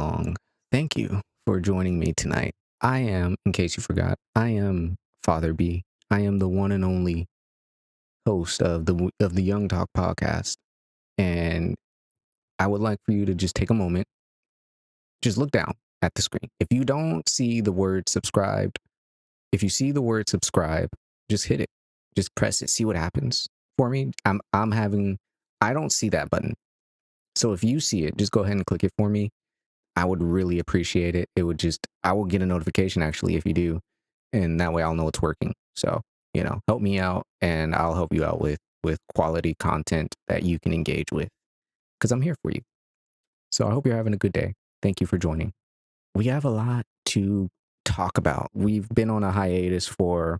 long. Thank you for joining me tonight. I am, in case you forgot, I am Father B. I am the one and only host of the Young Talk podcast, and I would like for you to just take a moment, just look down at the screen. If you don't see the word subscribed, if you see the word subscribe, just hit it, just press it, see what happens. For me, I don't see that button, so if you see it, just go ahead and click it for me. I would really appreciate it. I will get a notification actually if you do. And that way I'll know it's working. So, help me out and I'll help you out with quality content that you can engage with because I'm here for you. So I hope you're having a good day. Thank you for joining. We have a lot to talk about. We've been on a hiatus for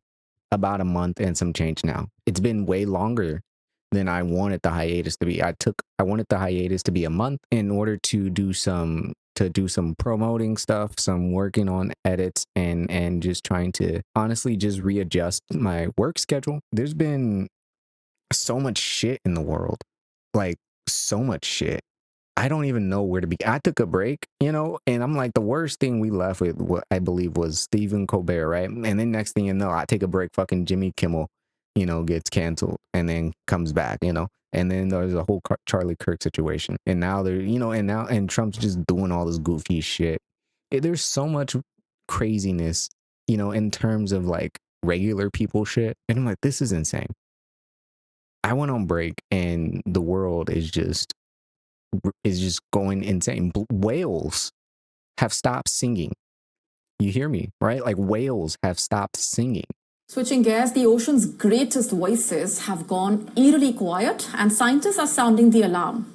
about a month and some change now. It's been way longer than I wanted the hiatus to be. I wanted the hiatus to be a month in order to do some promoting stuff, some working on edits and just trying to honestly just readjust my work schedule. There's been so much shit in the world. Like so much shit. I don't even know where to begin. I took a break, and I'm like, the worst thing we left with, what I believe was Stephen Colbert, right? And then next thing you know, I take a break, fucking Jimmy Kimmel, gets canceled and then comes back, and then there's a whole Charlie Kirk situation. And now and Trump's just doing all this goofy shit. There's so much craziness, in terms of like regular people shit. And I'm like, this is insane. I went on break and the world is just going insane. Whales have stopped singing. You hear me, right? Like whales have stopped singing. Switching gears, the ocean's greatest voices have gone eerily quiet, and scientists are sounding the alarm.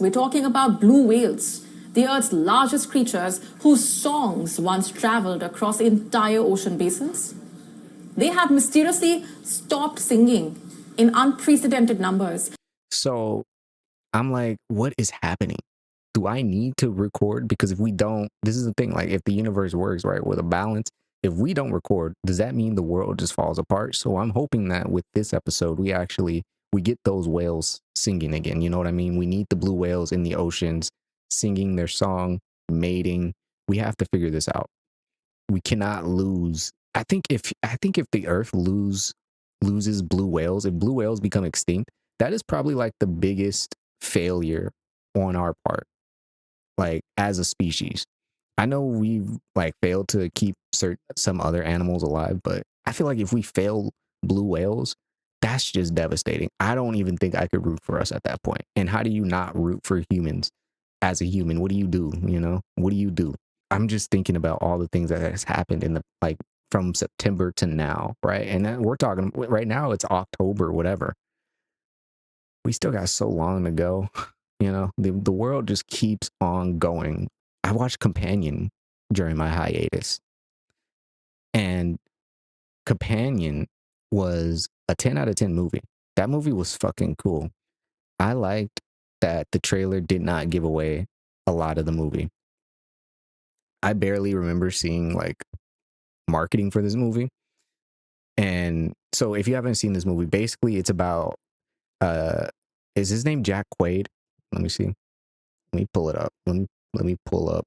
We're talking about blue whales, the Earth's largest creatures whose songs once traveled across entire ocean basins. They have mysteriously stopped singing in unprecedented numbers. So I'm like, what is happening? Do I need to record? Because if we don't, this is the thing, like if the universe works, right, with a balance, if we don't record, does that mean the world just falls apart? So I'm hoping that with this episode, we get those whales singing again. You know what I mean? We need the blue whales in the oceans singing their song, mating. We have to figure this out. We cannot lose. I think if the earth loses blue whales, if blue whales become extinct, that is probably like the biggest failure on our part, like as a species. I know we've like failed to keep some other animals alive, but I feel like if we fail blue whales, that's just devastating. I don't even think I could root for us at that point. And how do you not root for humans as a human? What do you do? What do you do? I'm just thinking about all the things that has happened in the like from September to now, right? And then we're talking right now, it's October, whatever. We still got so long to go. The world just keeps on going. I watched Companion during my hiatus, and Companion was a 10 out of 10 movie. That movie was fucking cool. I liked that the trailer did not give away a lot of the movie. I barely remember seeing like marketing for this movie. And so if you haven't seen this movie, basically it's about is his name Jack Quaid? Let me see. Let me pull it up. Let me pull up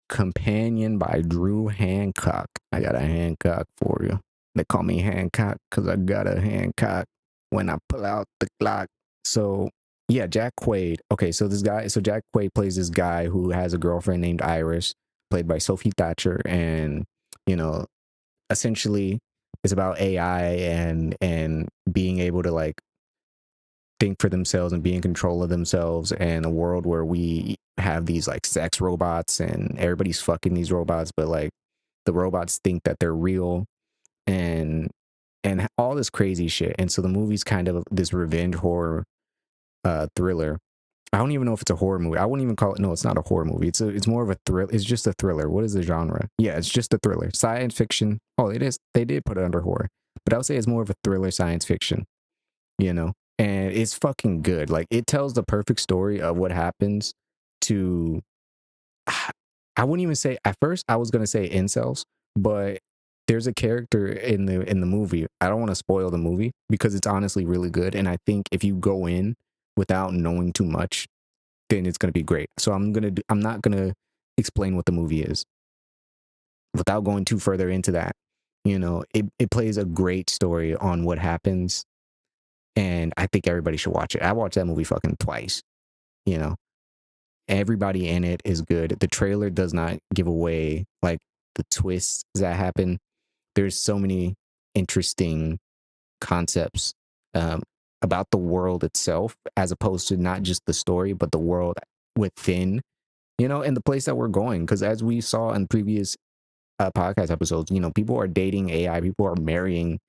Companion by Drew Hancock. I got a Hancock for you. They call me Hancock because I got a Hancock when I pull out the Glock. So yeah, Jack Quaid. Okay, so Jack Quaid plays this guy who has a girlfriend named Iris, played by Sophie Thatcher, and essentially it's about AI and being able to like think for themselves and be in control of themselves, and a world where we have these like sex robots and everybody's fucking these robots, but like the robots think that they're real and all this crazy shit. And so the movie's kind of this revenge horror thriller. I don't even know if it's a horror movie. I wouldn't even call it. No, it's not a horror movie. It's more of a thrill. It's just a thriller. What is the genre? Yeah, it's just a thriller. Science fiction. Oh, it is. They did put it under horror, but I would say it's more of a thriller science fiction. And it's fucking good. Like it tells the perfect story of what happens to. I wouldn't even say at first. I was gonna say incels, but there's a character in the movie. I don't want to spoil the movie because it's honestly really good, and I think if you go in without knowing too much, then it's gonna be great. So I'm not gonna explain what the movie is without going too further into that. It plays a great story on what happens, and I think everybody should watch it. I watched that movie fucking twice. You know, everybody in it is good. The trailer does not give away like the twists that happen. There's so many interesting concepts um, about the world itself, as opposed to not just the story, but the world within, and the place that we're going. Because as we saw in previous podcast episodes, people are dating AI, people are marrying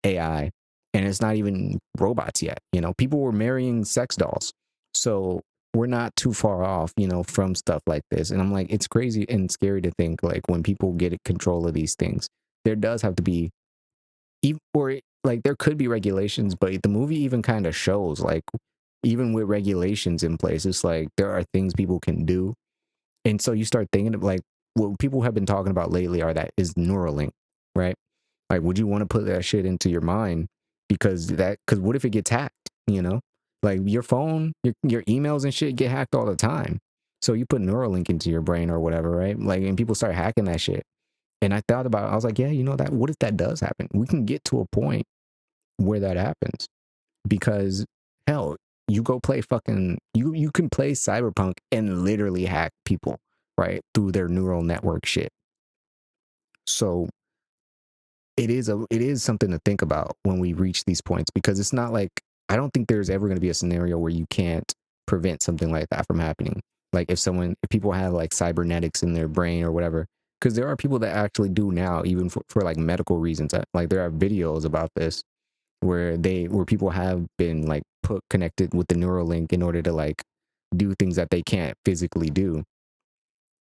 AI, and it's not even robots yet. People were marrying sex dolls. So we're not too far off, from stuff like this. And I'm like, it's crazy and scary to think like when people get control of these things, there does have to be like there could be regulations, but the movie even kind of shows like even with regulations in place, it's like there are things people can do. And so you start thinking of like what people have been talking about lately are that is Neuralink, right? Like, would you want to put that shit into your mind? Because what if it gets hacked? Like your phone, your emails and shit get hacked all the time. So you put Neuralink into your brain or whatever, right? Like, and people start hacking that shit. And I thought about it. I was like, yeah, that what if that does happen? We can get to a point where that happens because hell, you go play fucking you can play Cyberpunk and literally hack people, right? Through their neural network shit. So it is something to think about when we reach these points because it's not like I don't think there's ever going to be a scenario where you can't prevent something like that from happening. Like if people have like cybernetics in their brain or whatever, because there are people that actually do now, even for like medical reasons. Like there are videos about this where people have been like put connected with the Neuralink in order to like do things that they can't physically do.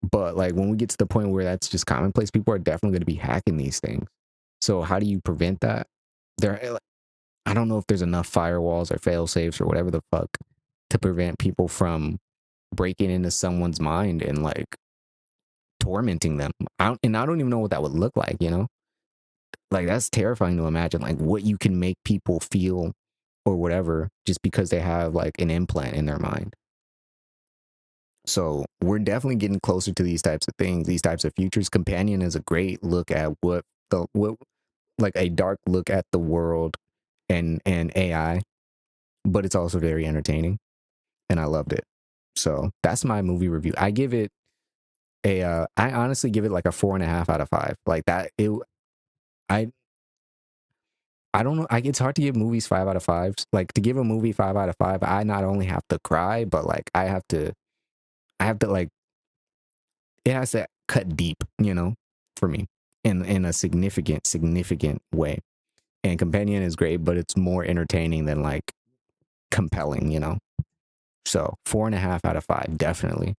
But like when we get to the point where that's just commonplace, people are definitely going to be hacking these things. So how do you prevent that? I don't know if there's enough firewalls or fail safes or whatever the fuck to prevent people from breaking into someone's mind and like tormenting them. I don't even know what that would look like. Like that's terrifying to imagine, like what you can make people feel or whatever just because they have like an implant in their mind. So we're definitely getting closer to these types of things, these types of futures. Companion is a great look at what like a dark look at the world and AI, but it's also very entertaining and I loved it. So that's my movie review. I honestly give it like a 4.5 out of 5. Like that I I don't know. It's hard to give movies 5 out of 5s. Like to give a movie 5 out of 5, I not only have to cry, but like I have to like it has to cut deep, for me in a significant way. And Companion is great, but it's more entertaining than like compelling. So 4.5 out of 5, definitely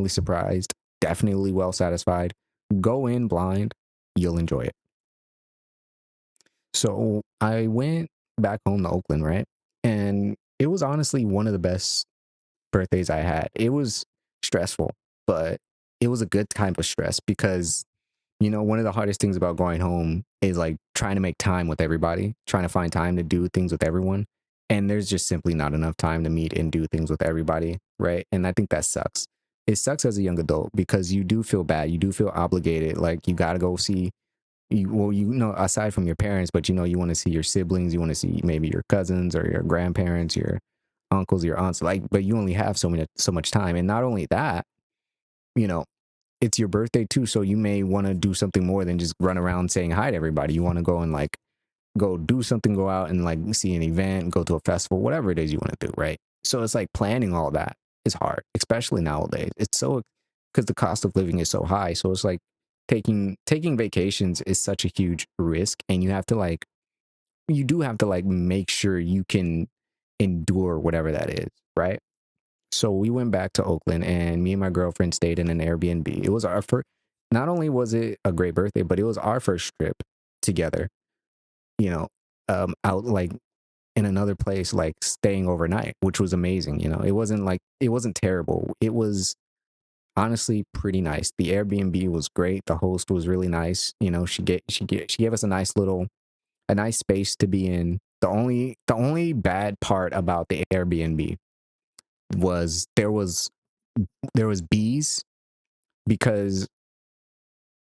surprised, definitely well satisfied. Go in blind, you'll enjoy it. So I went back home to Oakland, right? And it was honestly one of the best birthdays I had. It was stressful, but it was a good type of stress because, one of the hardest things about going home is like trying to make time with everybody, trying to find time to do things with everyone. And there's just simply not enough time to meet and do things with everybody, right? And I think that sucks. It sucks as a young adult because you do feel bad. You do feel obligated. Like you got to go see aside from your parents, but you want to see your siblings, you want to see maybe your cousins or your grandparents, your uncles, your aunts, like, but you only have so much time. And not only that, you know, it's your birthday too. So you may want to do something more than just run around saying hi to everybody. You want to go and like go do something, go out and like see an event, go to a festival, whatever it is you want to do. Right. So it's like planning all that is hard, especially nowadays. It's so because the cost of living is so high. So it's like taking vacations is such a huge risk. And you do have to like make sure you can endure whatever that is. Right. So we went back to Oakland and me and my girlfriend stayed in an Airbnb. It was our first, not only was it a great birthday, but it was our first trip together, you know, out like in another place, like staying overnight, which was amazing. It wasn't terrible. It was honestly pretty nice. The Airbnb was great. The host was really nice. She gave us a nice space to be in. The only bad part about the Airbnb was there was bees because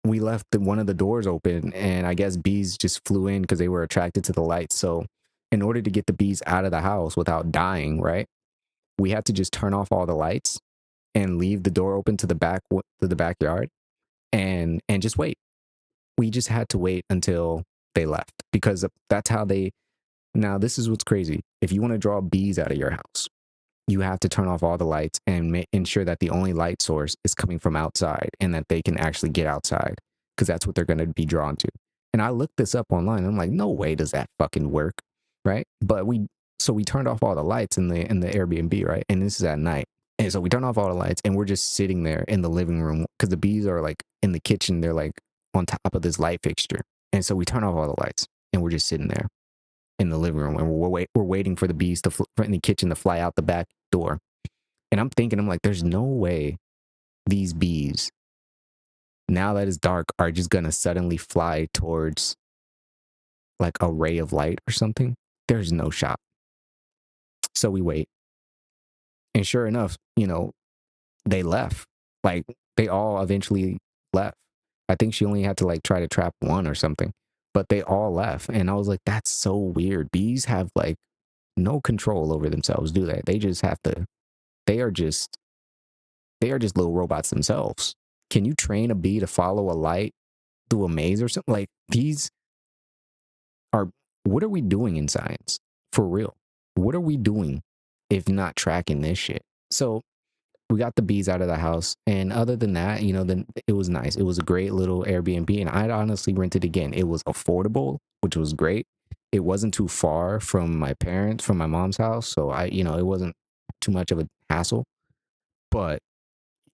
we left one of the doors open, and I guess bees just flew in because they were attracted to the lights. So in order to get the bees out of the house without dying, right, we had to just turn off all the lights and leave the door open to the backyard, and just wait. We just had to wait until they left, because that's how they. Now this is what's crazy. If you want to draw bees out of your house, you have to turn off all the lights and ensure that the only light source is coming from outside and that they can actually get outside, because that's what they're going to be drawn to. And I looked this up online. I'm like, no way does that fucking work, right? But we turned off all the lights in the Airbnb, right? And this is at night. And so we turn off all the lights and we're just sitting there in the living room because the bees are like in the kitchen. They're like on top of this light fixture. And so we turn off all the lights and we're just sitting there in the living room, and we're waiting for the bees in the kitchen to fly out the back door. And I'm like, there's no way these bees, now that it's dark, are just gonna suddenly fly towards like a ray of light or something. There's no shot. So we wait, and sure enough, they left. Like, they all eventually left. I think she only had to like try to trap one or something, but they all left. And I was like, that's so weird. Bees have like no control over themselves, do they? They just have to, they are just, they are just little robots themselves. Can you train a bee to follow a light through a maze or something? Like, these are, what are we doing in science? For real. What are we doing if not tracking this shit? So we got the bees out of the house. And other than that, then it was nice. It was a great little Airbnb. And I'd honestly rent it again. It was affordable, which was great. It wasn't too far from from my mom's house. So it wasn't too much of a hassle. But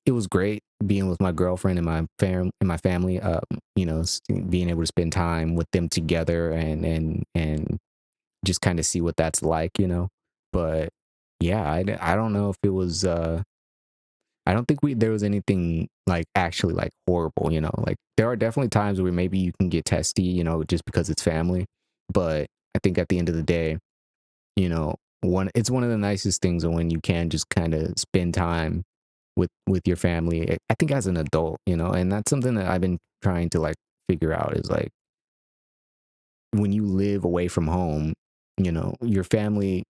it was great being with my girlfriend and my family. Being able to spend time with them together and just kind of see what that's like. But yeah, I don't know if it was. I don't think there was anything like actually like horrible. Like, there are definitely times where maybe you can get testy, just because it's family. But I think at the end of the day, it's one of the nicest things when you can just kind of spend time with your family. I think as an adult, and that's something that I've been trying to like figure out, is like, when you live away from home, your family,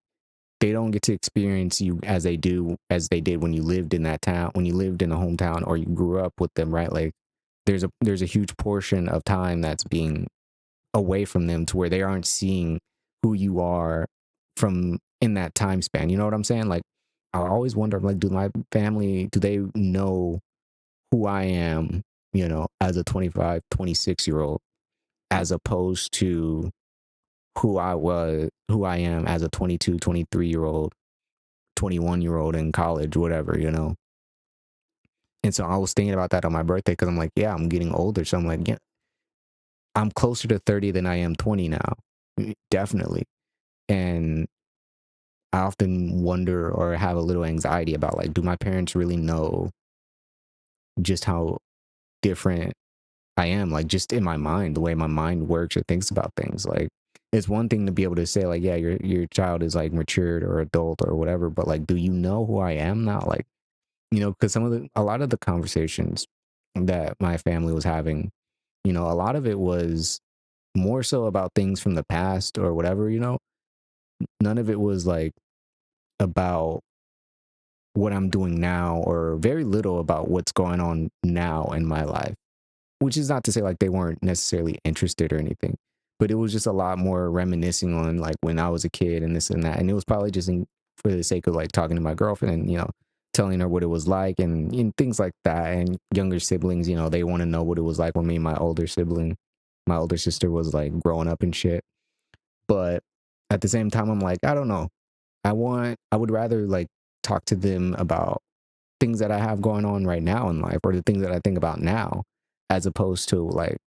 they don't get to experience you as they did when you lived in that town, when you lived in a hometown or you grew up with them, right? Like, there's a huge portion of time that's being away from them, to where they aren't seeing who you are from in that time span. You know what I'm saying? Like, I always wonder, like, do they know who I am, as a 25, 26 year old, as opposed to who I am as a 22, 23 year old, 21-year old in college, whatever. And so I was thinking about that on my birthday, because I'm like, yeah, I'm getting older. So I'm like, yeah, I'm closer to 30 than I am 20 now. Definitely. And I often wonder or have a little anxiety about, like, do my parents really know just how different I am? Like, just in my mind, the way my mind works or thinks about things. Like, it's one thing to be able to say, like, yeah, your child is like matured or adult or whatever, but like, do you know who I am now? Like, because a lot of the conversations that my family was having, a lot of it was more so about things from the past or whatever. None of it was like about what I'm doing now, or very little about what's going on now in my life. Which is not to say like they weren't necessarily interested or anything, but it was just a lot more reminiscing on like when I was a kid and this and that. And it was probably just for the sake of like talking to my girlfriend and, telling her what it was like, and things like that. And younger siblings, they want to know what it was like when me and my older sister was like growing up and shit. But at the same time, I'm like, I don't know. I would rather like talk to them about things that I have going on right now in life, or the things that I think about now, as opposed to like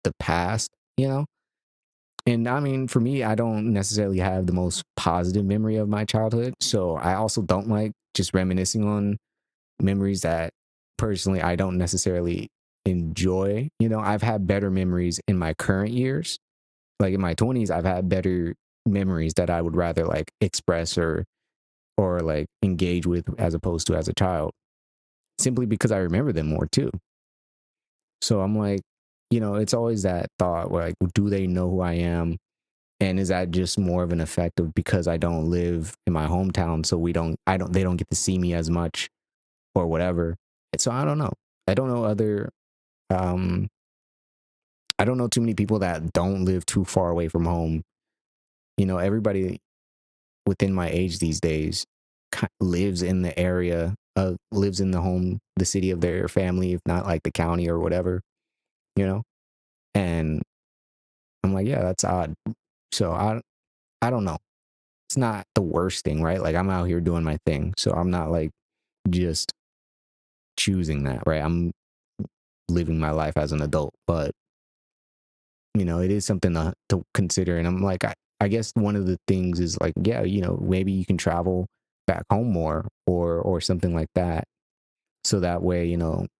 the past. And I mean, for me, I don't necessarily have the most positive memory of my childhood. So I also don't like just reminiscing on memories that personally I don't necessarily enjoy. I've had better memories in my current years. Like in my 20s, I've had better memories that I would rather like express or like engage with, as opposed to as a child. simply because I remember them more too. So I'm like, it's always that thought where like, do they know who I am? And is that just more of an effect of because I don't live in my hometown, so they don't get to see me as much or whatever. So I don't know. I don't know other um I don't know too many people that don't live too far away from home. Everybody within my age these days lives in the area, lives in the city of their family, if not like the county or whatever, you know? And I'm like, yeah, that's odd. So I don't know. It's not the worst thing, right? Like I'm out here doing my thing. So I'm not like just choosing that, right? I'm living my life as an adult, but it is something to consider. And I'm like, I guess one of the things is like, yeah, maybe you can travel back home more or something like that. So that way,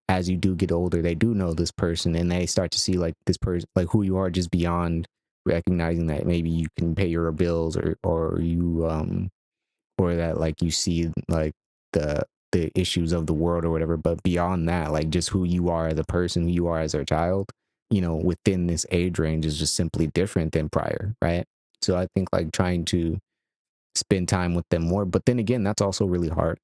as you do get older, they do know this person and they start to see like this person, like who you are just beyond recognizing that maybe you can pay your bills or you, or that like you see like the, the issues of the world or whatever. But beyond that, like just who you are as a person, who you are as a child, within this age range is just simply different than prior. Right. So I think like trying to spend time with them more. But then again, that's also really hard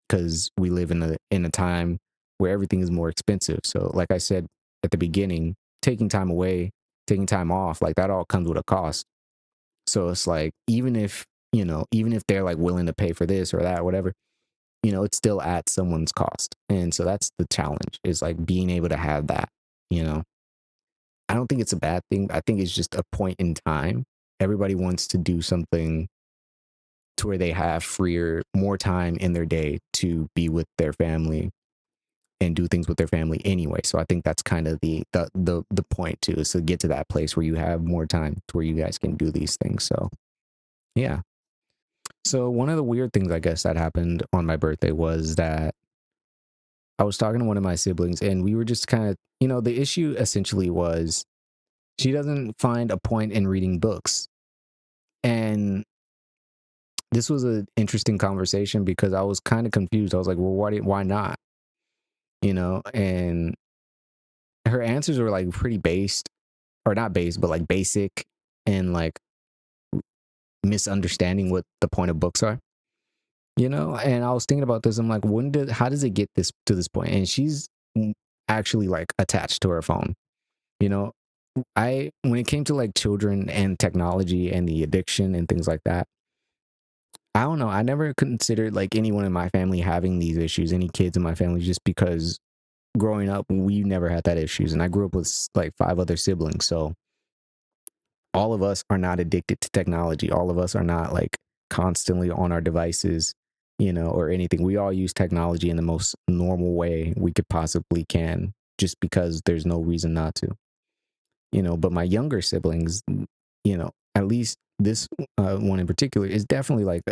because we live in a time where everything is more expensive. So like I said at the beginning, taking time away, taking time off, like that all comes with a cost. So it's like even if they're like willing to pay for this or that, whatever, it's still at someone's cost. And so that's the challenge is like being able to have that, you know. I don't think it's a bad thing. I think it's just a point in time. Everybody wants to do something to where they have more time in their day to be with their family and do things with their family anyway. So I think that's kind of the point too, is to get to that place where you have more time to where you guys can do these things. So yeah. So one of the weird things I guess that happened on my birthday was that I was talking to one of my siblings and we were just kind of, the issue essentially was she doesn't find a point in reading books. And this was an interesting conversation because I was kind of confused. I was like, well, why not? And her answers were like pretty based or not based, but like basic and like misunderstanding what the point of books are. And I was thinking about this. I'm like, how does it get this to this point? And she's actually like attached to her phone. You know, when it came to like children and technology and the addiction and things like that, I don't know. I never considered like anyone in my family having these issues, any kids in my family, just because growing up, we never had that issues. And I grew up with like 5 other siblings. So all of us are not addicted to technology. All of us are not like constantly on our devices, or anything. We all use technology in the most normal way we could possibly can, just because there's no reason not to. But my younger siblings, at least this one in particular is definitely like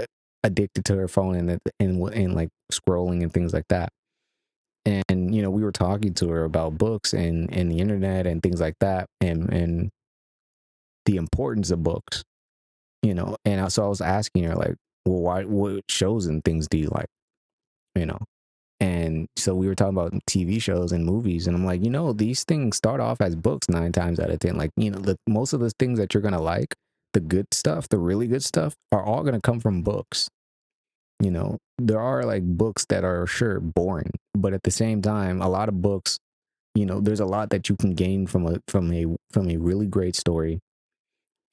addicted to her phone and like scrolling and things like that. And we were talking to her about books and the internet and things like that, and the importance of books. So I was asking her like, well, what shows and things do you like? You know, and so we were talking about TV shows and movies, and I'm like, these things start off as books 9 times out of 10. Like, most of the things that you're gonna like, the good stuff, the really good stuff, are all gonna come from books. There are like books that are sure boring, but at the same time, a lot of books, there's a lot that you can gain from a really great story,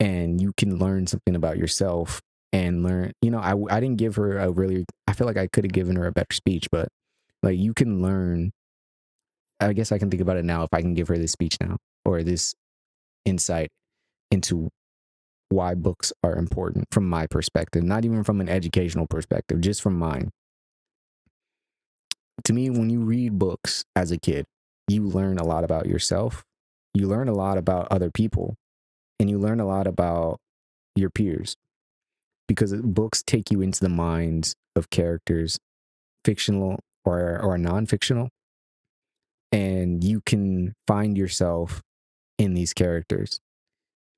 and you can learn something about yourself and learn. I didn't give her I feel like I could have given her a better speech, but like you can learn. I guess I can think about it now if I can give her this speech now or this insight into why books are important from my perspective, not even from an educational perspective, just from mine. To me, when you read books as a kid, you learn a lot about yourself, you learn a lot about other people, and you learn a lot about your peers, because books take you into the minds of characters, fictional or non-fictional, and you can find yourself in these characters.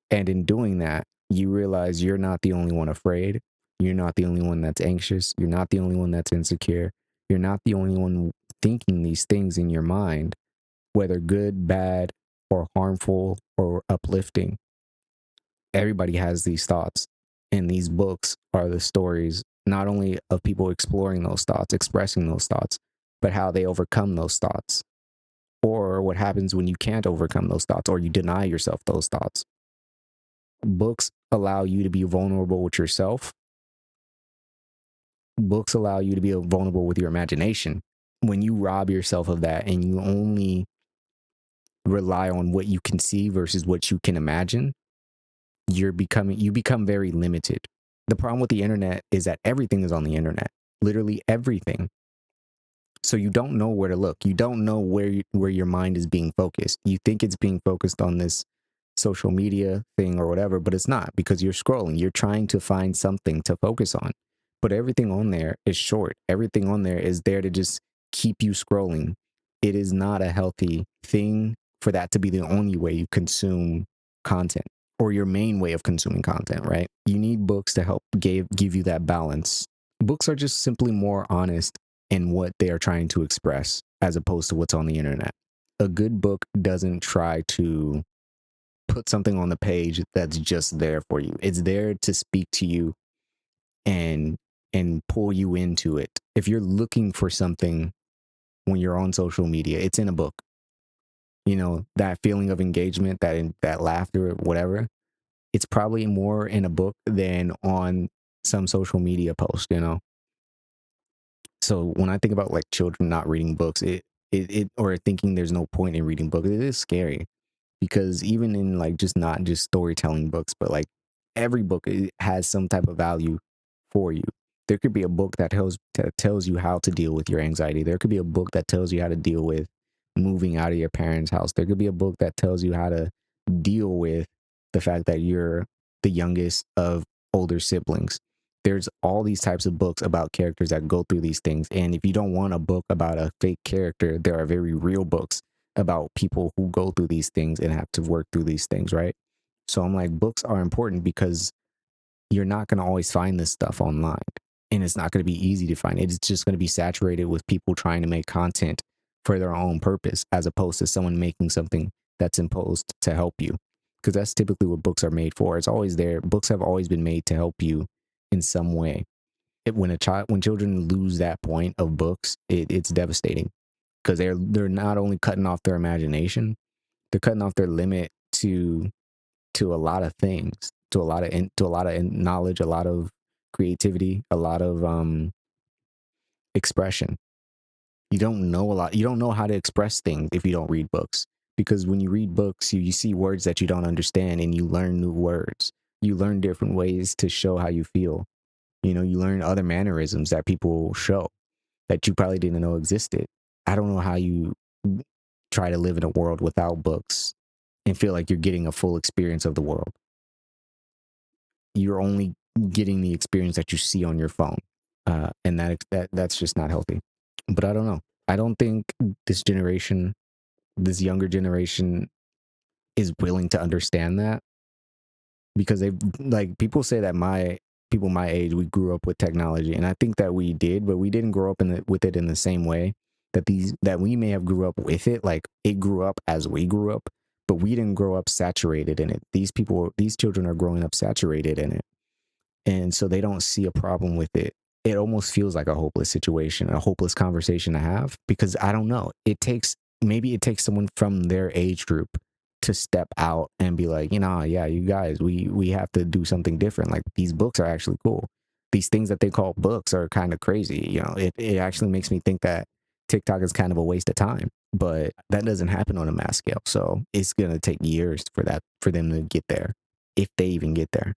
And in doing that, you realize you're not the only one afraid. You're not the only one that's anxious. You're not the only one that's insecure. You're not the only one thinking these things in your mind, whether good, bad, or harmful or uplifting. Everybody has these thoughts. And these books are the stories not only of people exploring those thoughts, expressing those thoughts, but how they overcome those thoughts, or what happens when you can't overcome those thoughts or you deny yourself those thoughts. Books allow you to be vulnerable with yourself. Books allow you to be vulnerable with your imagination. When you rob yourself of that and you only rely on what you can see versus what you can imagine, you become very limited. The problem with the internet is that everything is on the internet. Literally everything. So you don't know where to look. You don't know where your mind is being focused. You think it's being focused on this social media thing or whatever, but it's not, because you're scrolling. You're trying to find something to focus on. But everything on there is short. Everything on there is there to just keep you scrolling. It is not a healthy thing for that to be the only way you consume content, or your main way of consuming content, right? You need books to help give you that balance. Books are just simply more honest in what they are trying to express as opposed to what's on the internet. A good book doesn't try to put something on the page that's just there for you. It's there to speak to you and pull you into it. If you're looking for something when you're on social media, it's in a book. You know, that feeling of engagement, that laughter, whatever, it's probably more in a book than on some social media post, you know. So when I think about like children not reading books, it or thinking there's no point in reading books, it is scary, because even in like just not just storytelling books, but like every book, it has some type of value for you. There could be a book that tells you how to deal with your anxiety. There could be a book that tells you how to deal with moving out of your parents' house. There could be a book that tells you how to deal with the fact that you're the youngest of older siblings. There's all these types of books about characters that go through these things. And if you don't want a book about a fake character, there are very real books about people who go through these things and have to work through these things, right? So I'm like, books are important because you're not going to always find this stuff online, and it's not going to be easy to find. It's just going to be saturated with people trying to make content for their own purpose, as opposed to someone making something that's imposed to help you. Because that's typically what books are made for. It's always there. Books have always been made to help you in some way. When children lose that point of books, it's devastating, because they're not only cutting off their imagination, they're cutting off their limit to a lot of things, to a lot of knowledge, a lot of creativity, a lot of expression. You don't know a lot. You don't know how to express things if you don't read books. Because when you read books, you see words that you don't understand, and you learn new words. You learn different ways to show how you feel. You know, you learn other mannerisms that people show that you probably didn't know existed. I don't know how you try to live in a world without books and feel like you're getting a full experience of the world. You're only getting the experience that you see on your phone, and that's just not healthy. But I don't know. I don't think this younger generation, is willing to understand that, because they, like, people say that people my age, we grew up with technology, and I think that we did, but we didn't grow up with it in the same way that we may have grew up with it. Like, it grew up as we grew up, but we didn't grow up saturated in it. These children are growing up saturated in it, and so they don't see a problem with it. It almost feels like a hopeless situation, a hopeless conversation to have, because I don't know. Maybe it takes someone from their age group to step out and be like, yeah, you guys, we have to do something different. Like, these books are actually cool. These things that they call books are kind of crazy. It actually makes me think that TikTok is kind of a waste of time, but that doesn't happen on a mass scale. So it's going to take years for them to get there, if they even get there,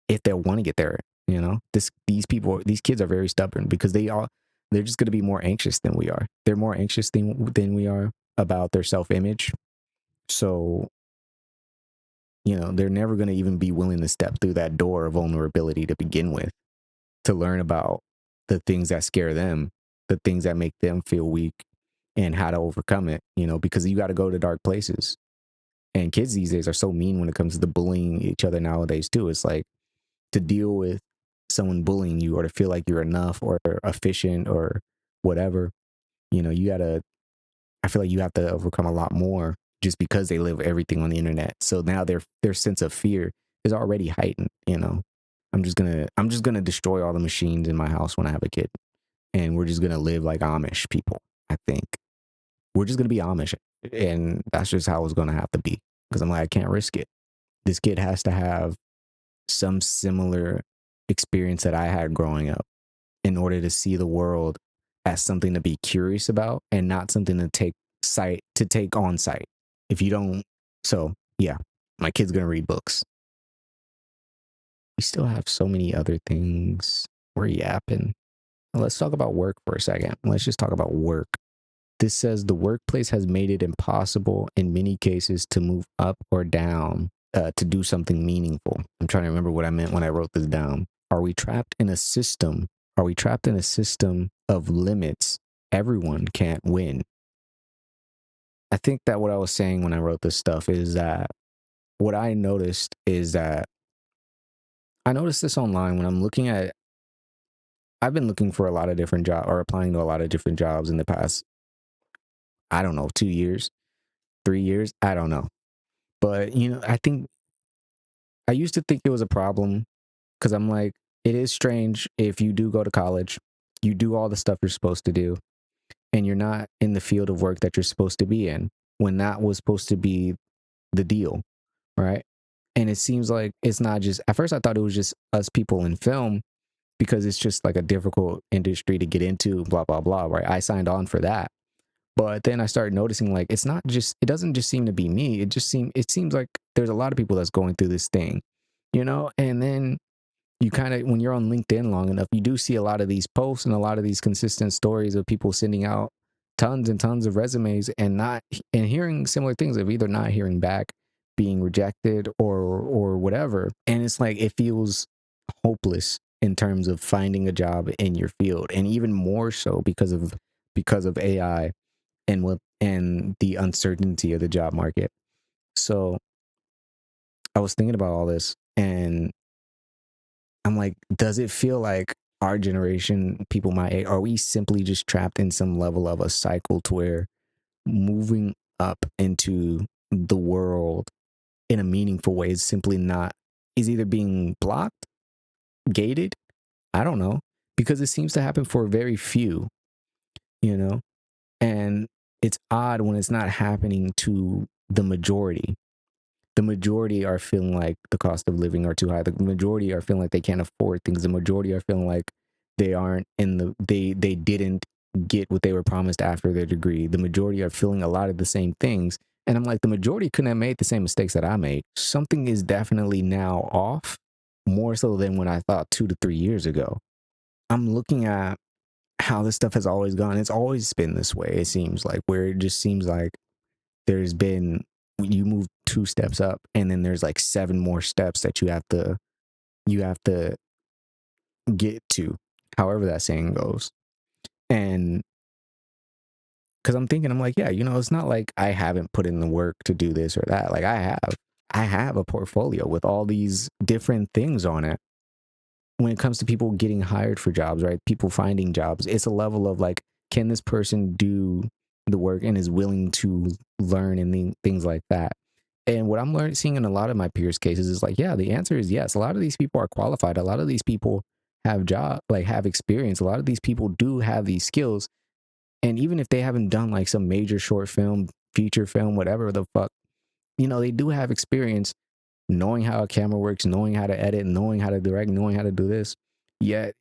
if they want to get there. These kids are very stubborn, because they're just going to be more anxious than we are. They're more anxious than we are about their self-image. So, they're never going to even be willing to step through that door of vulnerability to begin with, to learn about the things that scare them, the things that make them feel weak, and how to overcome it, because you got to go to dark places. And kids these days are so mean when it comes to bullying each other nowadays too. It's like, to deal with someone bullying you, or to feel like you're enough or efficient or whatever, You know, you gotta, I feel like you have to overcome a lot more just because they live everything on the internet. So now their sense of fear is already heightened, you know. I'm just gonna destroy all the machines in my house when I have a kid. And we're just gonna live like Amish people, I think. We're just gonna be Amish. And that's just how it's gonna have to be. Because I'm like, I can't risk it. This kid has to have some similar experience that I had growing up in order to see the world as something to be curious about and not something to take on sight. If you don't, so yeah, my kid's gonna read books. We still have so many other things. We're yapping. Let's talk about work for a second. Let's just talk about work. This says the workplace has made it impossible in many cases to move up or down to do something meaningful. I'm trying to remember what I meant when I wrote this down. Are we trapped in a system? Are we trapped in a system of limits? Everyone can't win. I think that what I was saying when I wrote this stuff is that what I noticed is that I noticed this online when I'm looking at, I've been looking for a lot of different jobs or applying to a lot of different jobs in the past, I don't know, 2 years, 3 years, I don't know. But, you know, I think I used to think it was a problem because I'm like, it is strange if you do go to college, you do all the stuff you're supposed to do, and you're not in the field of work that you're supposed to be in when that was supposed to be the deal, right? And it seems like it's not just, at first I thought it was just us people in film because it's just like a difficult industry to get into, blah, blah, blah, right? I signed on for that. But then I started noticing like it's not just, it doesn't just seem to be me. It seems like there's a lot of people that's going through this thing, you know? And then you kind of, when you're on LinkedIn long enough, you do see a lot of these posts and a lot of these consistent stories of people sending out tons and tons of resumes and not, and hearing similar things of either not hearing back, being rejected or whatever. And it's like, it feels hopeless in terms of finding a job in your field. And even more so because of AI and the uncertainty of the job market. So I was thinking about all this and I'm like, does it feel like our generation, people my age, are we simply just trapped in some level of a cycle to where moving up into the world in a meaningful way is simply not, is either being blocked, gated? I don't know, because it seems to happen for very few, you know? And it's odd when it's not happening to the majority. The majority are feeling like the cost of living are too high. The majority are feeling like they can't afford things. The majority are feeling like they aren't in the, they didn't get what they were promised after their degree. The majority are feeling a lot of the same things. And I'm like, the majority couldn't have made the same mistakes that I made. Something is definitely now off, more so than when I thought 2 to 3 years ago. I'm looking at how this stuff has always gone. It's always been this way, it seems like, where it just seems like there's been, you move 2 steps up and then there's like 7 more steps that you have to get to, however that saying goes. And because I'm thinking, I'm like, yeah, you know, it's not like I haven't put in the work to do this or that. Like I have a portfolio with all these different things on it. When it comes to people getting hired for jobs, right? People finding jobs, it's a level of like, can this person do the work and is willing to learn and things like that. And what I'm seeing in a lot of my peers' cases is like, yeah, the answer is yes. A lot of these people are qualified. A lot of these people have experience. A lot of these people do have these skills. And even if they haven't done like some major short film, feature film, whatever the fuck, you know, they do have experience knowing how a camera works, knowing how to edit, knowing how to direct, knowing how to do this. Yet,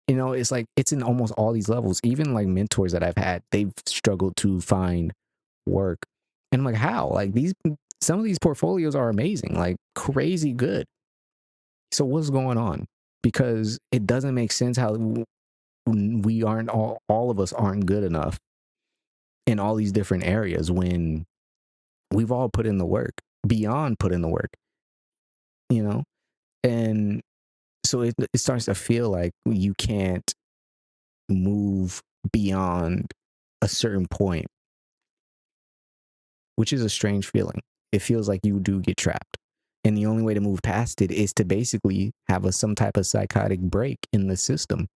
you know, it's like it's in almost all these levels. Even like mentors that I've had, they've struggled to find work. And I'm like, how? Like some of these portfolios are amazing, like crazy good. So what's going on? Because it doesn't make sense how we aren't all of us aren't good enough in all these different areas when we've all put in the work, beyond put in the work, you know? And so it starts to feel like you can't move beyond a certain point, which is a strange feeling. It feels like you do get trapped. And the only way to move past it is to basically have some type of psychotic break in the system,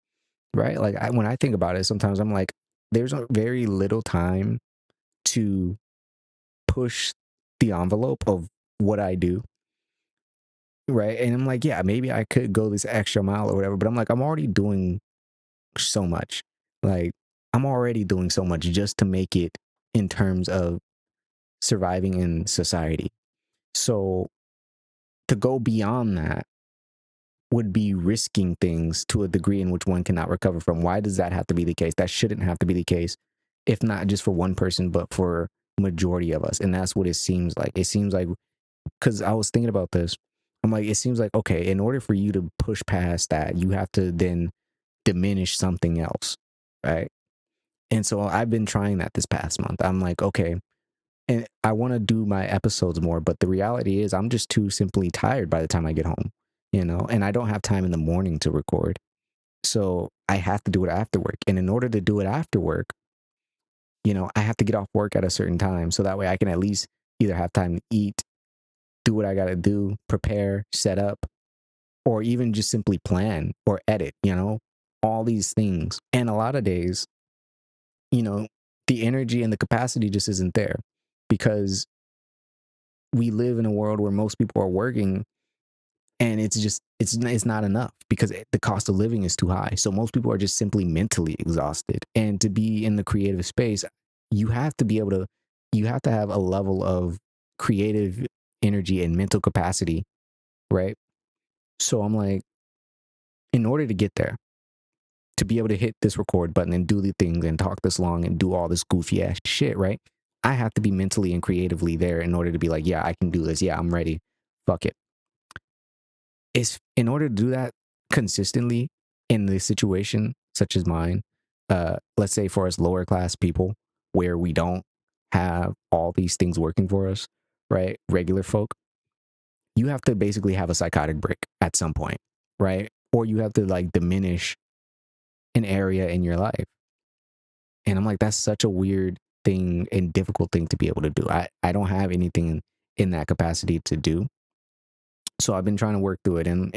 right? Like when I think about it, sometimes I'm like, there's a very little time to push the envelope of what I do, right? And I'm like, yeah, maybe I could go this extra mile or whatever, but I'm like, I'm already doing so much. Like, I'm already doing so much just to make it in terms of surviving in society. So to go beyond that would be risking things to a degree in which one cannot recover from. Why does that have to be the case? That shouldn't have to be the case, if not just for one person, but for majority of us. And that's what it seems like. It seems like, because I was thinking about this, I'm like, it seems like, okay, in order for you to push past that, you have to then diminish something else, right? And so I've been trying that this past month. I'm like, okay, and I want to do my episodes more, but the reality is I'm just too simply tired by the time I get home, and I don't have time in the morning to record. So I have to do it after work. And in order to do it after work, I have to get off work at a certain time. So that way I can at least either have time to eat, do what I got to do, prepare, set up, or even just simply plan or edit, all these things. And a lot of days, you know, the energy and the capacity just isn't there because we live in a world where most people are working, and it's not enough because the cost of living is too high. So most people are just simply mentally exhausted. And to be in the creative space, you have to be able to you have to have a level of creative energy and mental capacity, right? So I'm like, in order to get there, to be able to hit this record button and do the things and talk this long and do all this goofy ass shit, right? I have to be mentally and creatively there in order to be like, yeah, I can do this. Yeah, I'm ready. Fuck it. It's in order to do that consistently in the situation such as mine, let's say for us lower class people where we don't have all these things working for us, right? Regular folk, you have to basically have a psychotic break at some point, right? Or you have to like diminish an area in your life. And I'm like, that's such a weird thing and difficult thing to be able to do. I don't have anything in that capacity to do. So I've been trying to work through it, and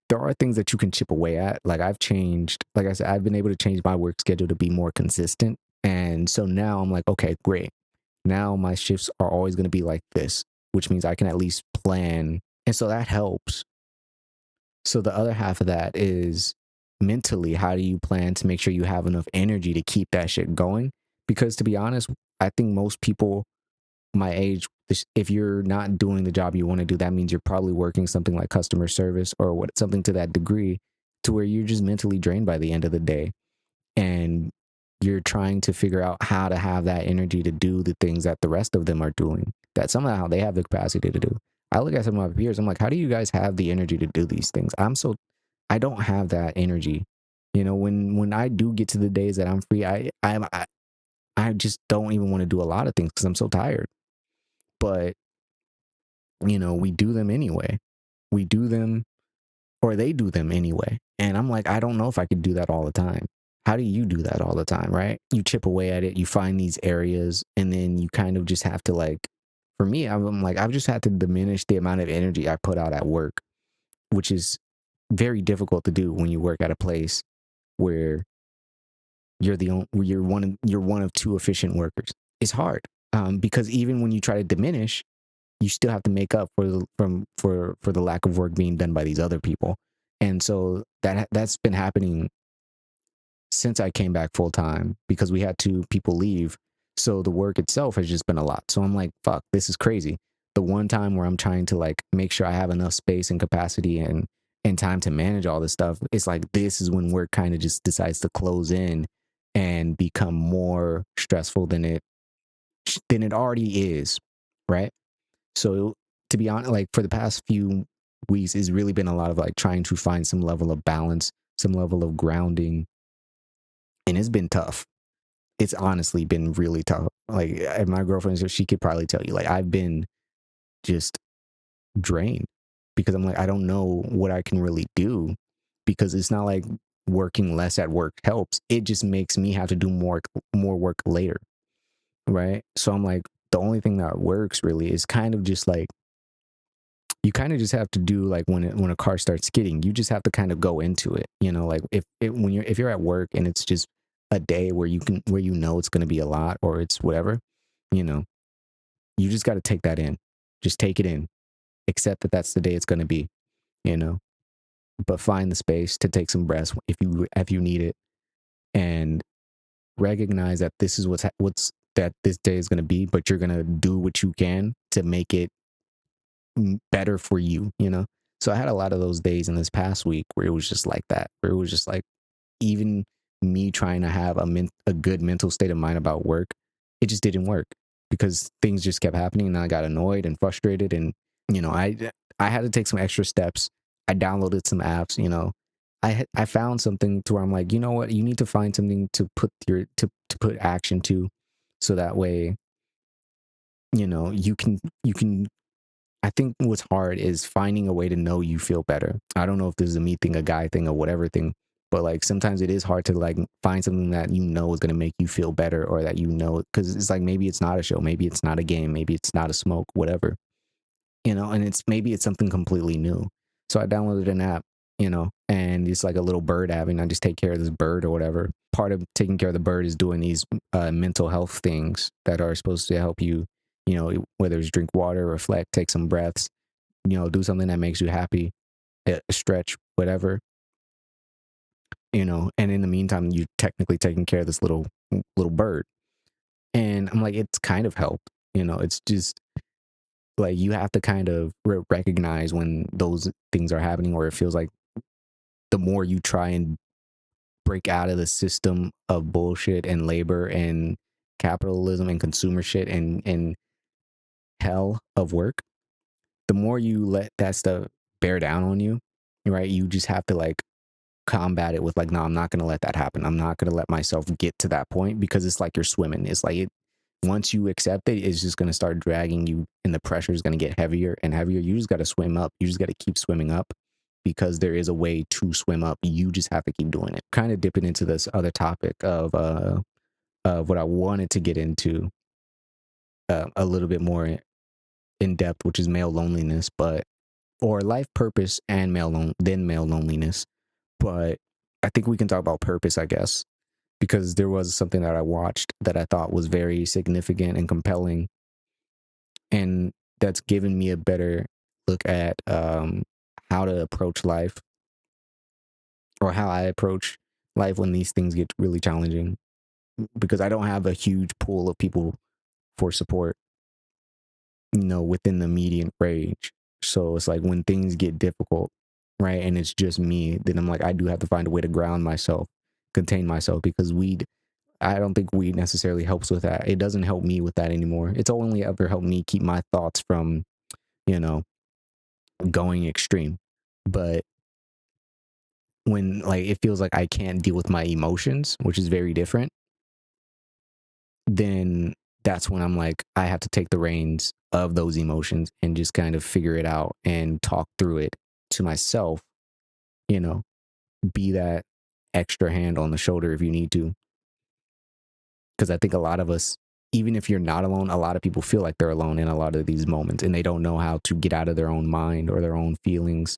there are things that you can chip away at. Like I've changed, like I said, I've been able to change my work schedule to be more consistent. And so now I'm like, okay, great. Now my shifts are always going to be like this, which means I can at least plan. And so that helps. So the other half of that is mentally, how do you plan to make sure you have enough energy to keep that shit going? Because to be honest, I think most people my age, if you're not doing the job you want to do, that means you're probably working something like customer service or something to that degree to where you're just mentally drained by the end of the day. And you're trying to figure out how to have that energy to do the things that the rest of them are doing, that somehow they have the capacity to do. I look at some of my peers, I'm like, how do you guys have the energy to do these things? I don't have that energy. When I do get to the days that I'm free, I just don't even want to do a lot of things because I'm so tired. But we do them anyway. We do them, or they do them anyway. And I'm like, I don't know if I could do that all the time. How do you do that all the time, right? You chip away at it, you find these areas, and then you kind of just have to like, for me, I'm like, I've just had to diminish the amount of energy I put out at work, which is very difficult to do when you work at a place where you're one of two efficient workers. It's hard because even when you try to diminish, you still have to make up for the lack of work being done by these other people. And so that's been happening since I came back full time because we had two people leave. So the work itself has just been a lot. So I'm like, fuck, this is crazy. The one time where I'm trying to like make sure I have enough space and capacity and time to manage all this stuff, it's like this is when work kind of just decides to close in and become more stressful than it already is, right? So to be honest, like for the past few weeks, it's really been a lot of like trying to find some level of balance, some level of grounding. And it's been tough. It's honestly been really tough. Like my girlfriend, she could probably tell you, like I've been just drained because I'm like, I don't know what I can really do because it's not like working less at work helps. It just makes me have to do more work later. Right. So I'm like, the only thing that works really is kind of just like, you kind of just have to do like when a car starts skidding, you just have to kind of go into it, like if you're at work and it's just a day where you know it's going to be a lot or it's whatever, you know, you just got to take that in. Just take it in. Accept that that's the day it's going to be, you know. But find the space to take some breaths if you need it, and recognize that this is what's that this day is going to be, but you're going to do what you can to make it better for you, you know? So I had a lot of those days in this past week where it was just like that, where it was just like, even me trying to have a good mental state of mind about work, it just didn't work because things just kept happening and I got annoyed and frustrated. And, you know, I had to take some extra steps. I downloaded some apps, you know. I found something to where I'm like, you know what, you need to find something to put action to, so that way, you know, you can I think what's hard is finding a way to know you feel better. I don't know if this is a me thing, a guy thing, or whatever thing, but like sometimes it is hard to like find something that you know is going to make you feel better, or that you know, because it's like maybe it's not a show, maybe it's not a game, maybe it's not a smoke, whatever, you know, and maybe it's something completely new. So I downloaded an app, you know, and it's like a little bird app, and I just take care of this bird or whatever. Part of taking care of the bird is doing these mental health things that are supposed to help you, you know, whether it's drink water, reflect, take some breaths, you know, do something that makes you happy, stretch, whatever, you know. And in the meantime, you technically taking care of this little bird. And I'm like, it's kind of helped, you know. It's just like you have to kind of recognize when those things are happening, or it feels like the more you try and break out of the system of bullshit and labor and capitalism and consumer shit and hell of work, the more you let that stuff bear down on you, right? You just have to like combat it with like, no, I'm not going to let that happen. I'm not going to let myself get to that point, because it's like you're swimming. It's like once you accept it, it's just going to start dragging you, and the pressure is going to get heavier and heavier. You just got to swim up. You just got to keep swimming up, because there is a way to swim up. You just have to keep doing it. Kind of dipping into this other topic of what I wanted to get into a little bit more in depth, which is male loneliness, but or life purpose and male loneliness. But I think we can talk about purpose, I guess, because there was something that I watched that I thought was very significant and compelling, and that's given me a better look at how to approach life, or how I approach life when these things get really challenging, because I don't have a huge pool of people for support, you know, within the immediate range. So it's like when things get difficult, right, and it's just me, then I'm like, I do have to find a way to ground myself, contain myself, because I don't think weed necessarily helps with that. It doesn't help me with that anymore. It's only ever helped me keep my thoughts from, you know, going extreme. But when like it feels like I can't deal with my emotions, which is very different, then that's when I'm like, I have to take the reins of those emotions and just kind of figure it out and talk through it to myself, you know, be that extra hand on the shoulder if you need to. Because I think a lot of us, even if you're not alone, a lot of people feel like they're alone in a lot of these moments, and they don't know how to get out of their own mind or their own feelings.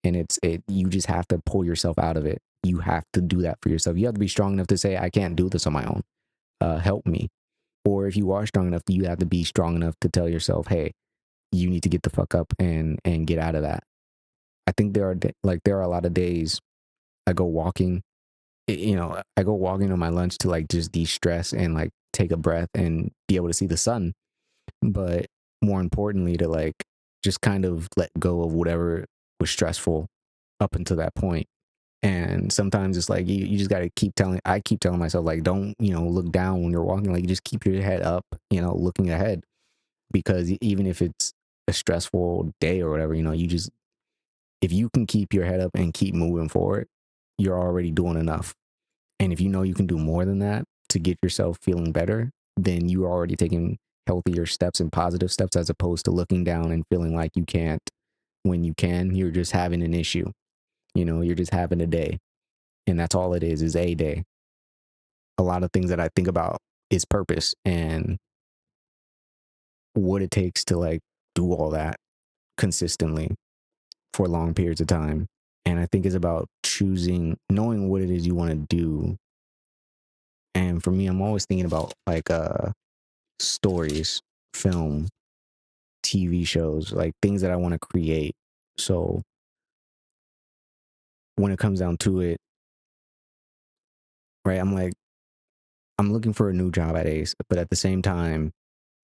And you just have to pull yourself out of it. You have to do that for yourself. You have to be strong enough to say, I can't do this on my own. Help me. Or if you are strong enough, you have to be strong enough to tell yourself, hey, you need to get the fuck up and get out of that. I think there are a lot of days I go walking, you know, I go walking on my lunch to like just de-stress and like take a breath and be able to see the sun. But more importantly, to like just kind of let go of whatever was stressful up until that point. And sometimes it's like you just got to I keep telling myself, like, don't, you know, look down when you're walking, like, you just keep your head up, you know, looking ahead. Because even if it's a stressful day or whatever, you know, if you can keep your head up and keep moving forward, you're already doing enough. And if you know you can do more than that to get yourself feeling better, then you're already taking healthier steps and positive steps, as opposed to looking down and feeling like you can't when you can. You're just having an issue, you know, you're just having a day. And that's all it is a day. A lot of things that I think about is purpose and what it takes to like do all that consistently for long periods of time. And I think it's about knowing what it is you want to do And for me, I'm always thinking about like stories, film, TV shows, like things that I want to create. So when it comes down to it, right, I'm like, I'm looking for a new job at Ace, but at the same time,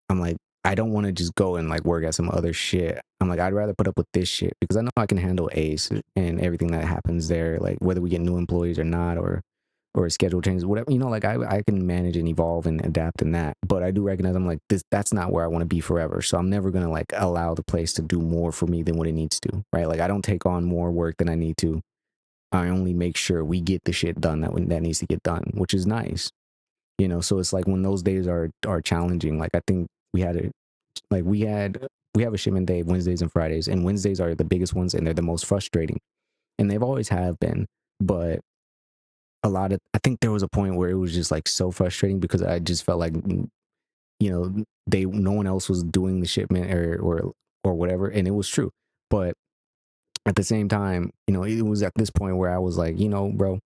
I'm like, I don't want to just go and like work at some other shit. I'm like, I'd rather put up with this shit because I know I can handle Ace and everything that happens there, like whether we get new employees or not, or schedule changes, whatever, like I can manage and evolve and adapt in that. But I do recognize I'm like, that's not where I want to be forever. So I'm never gonna like allow the place to do more for me than what it needs to, right? Like I don't take on more work than I need to. I only make sure we get the shit done that needs to get done, which is nice. So it's like when those days are challenging, like I think we had a like we have a shipment day Wednesdays and Fridays, and Wednesdays are the biggest ones and they're the most frustrating. And they've always have been. But I think there was a point where it was just like so frustrating because I just felt like no one else was doing the shipment or whatever, and it was true. But at the same time, it was at this point where I was like, bro,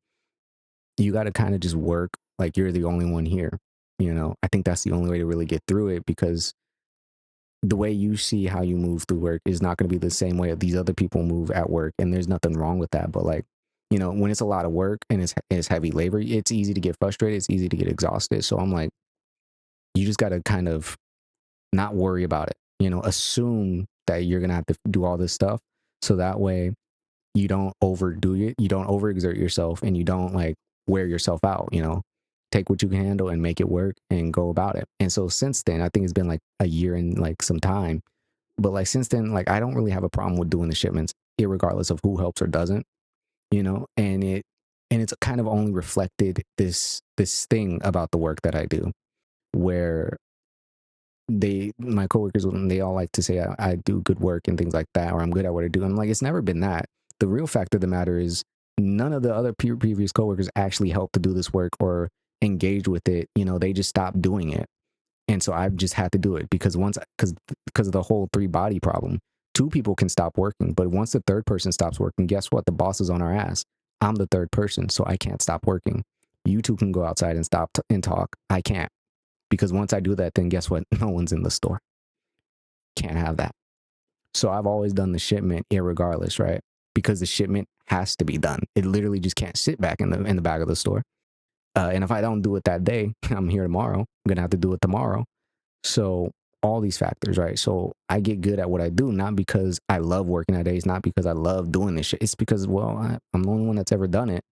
you got to kind of just work like you're the only one here. I think that's the only way to really get through it, because the way you see how you move through work is not going to be the same way that these other people move at work. And there's nothing wrong with that. But like, when it's a lot of work and it's heavy labor, it's easy to get frustrated. It's easy to get exhausted. So I'm like, you just got to kind of not worry about it, assume that you're going to have to do all this stuff. So that way you don't overdo it. You don't overexert yourself and you don't like wear yourself out, take what you can handle and make it work and go about it. And so since then, I think it's been like a year and like some time. But like since then, like I don't really have a problem with doing the shipments, irregardless of who helps or doesn't, and it's kind of only reflected this thing about the work that I do, where my coworkers, they all like to say I do good work and things like that, or I'm good at what I do. I'm like, it's never been that. The real fact of the matter is none of the other previous coworkers actually helped to do this work or engage with it. They just stopped doing it. And so I've just had to do it because of the whole three body problem. Two people can stop working, but once the third person stops working, guess what? The boss is on our ass. I'm the third person, so I can't stop working. You two can go outside and stop and talk. I can't, because once I do that, then guess what? No one's in the store. Can't have that. So I've always done the shipment irregardless, right? Because the shipment has to be done. It literally just can't sit back in the back of the store. And if I don't do it that day, I'm here tomorrow. I'm gonna have to do it tomorrow. So all these factors, right? So I get good at what I do, not because I love working at Ace, not because I love doing this shit. It's because, well, I'm the only one that's ever done it.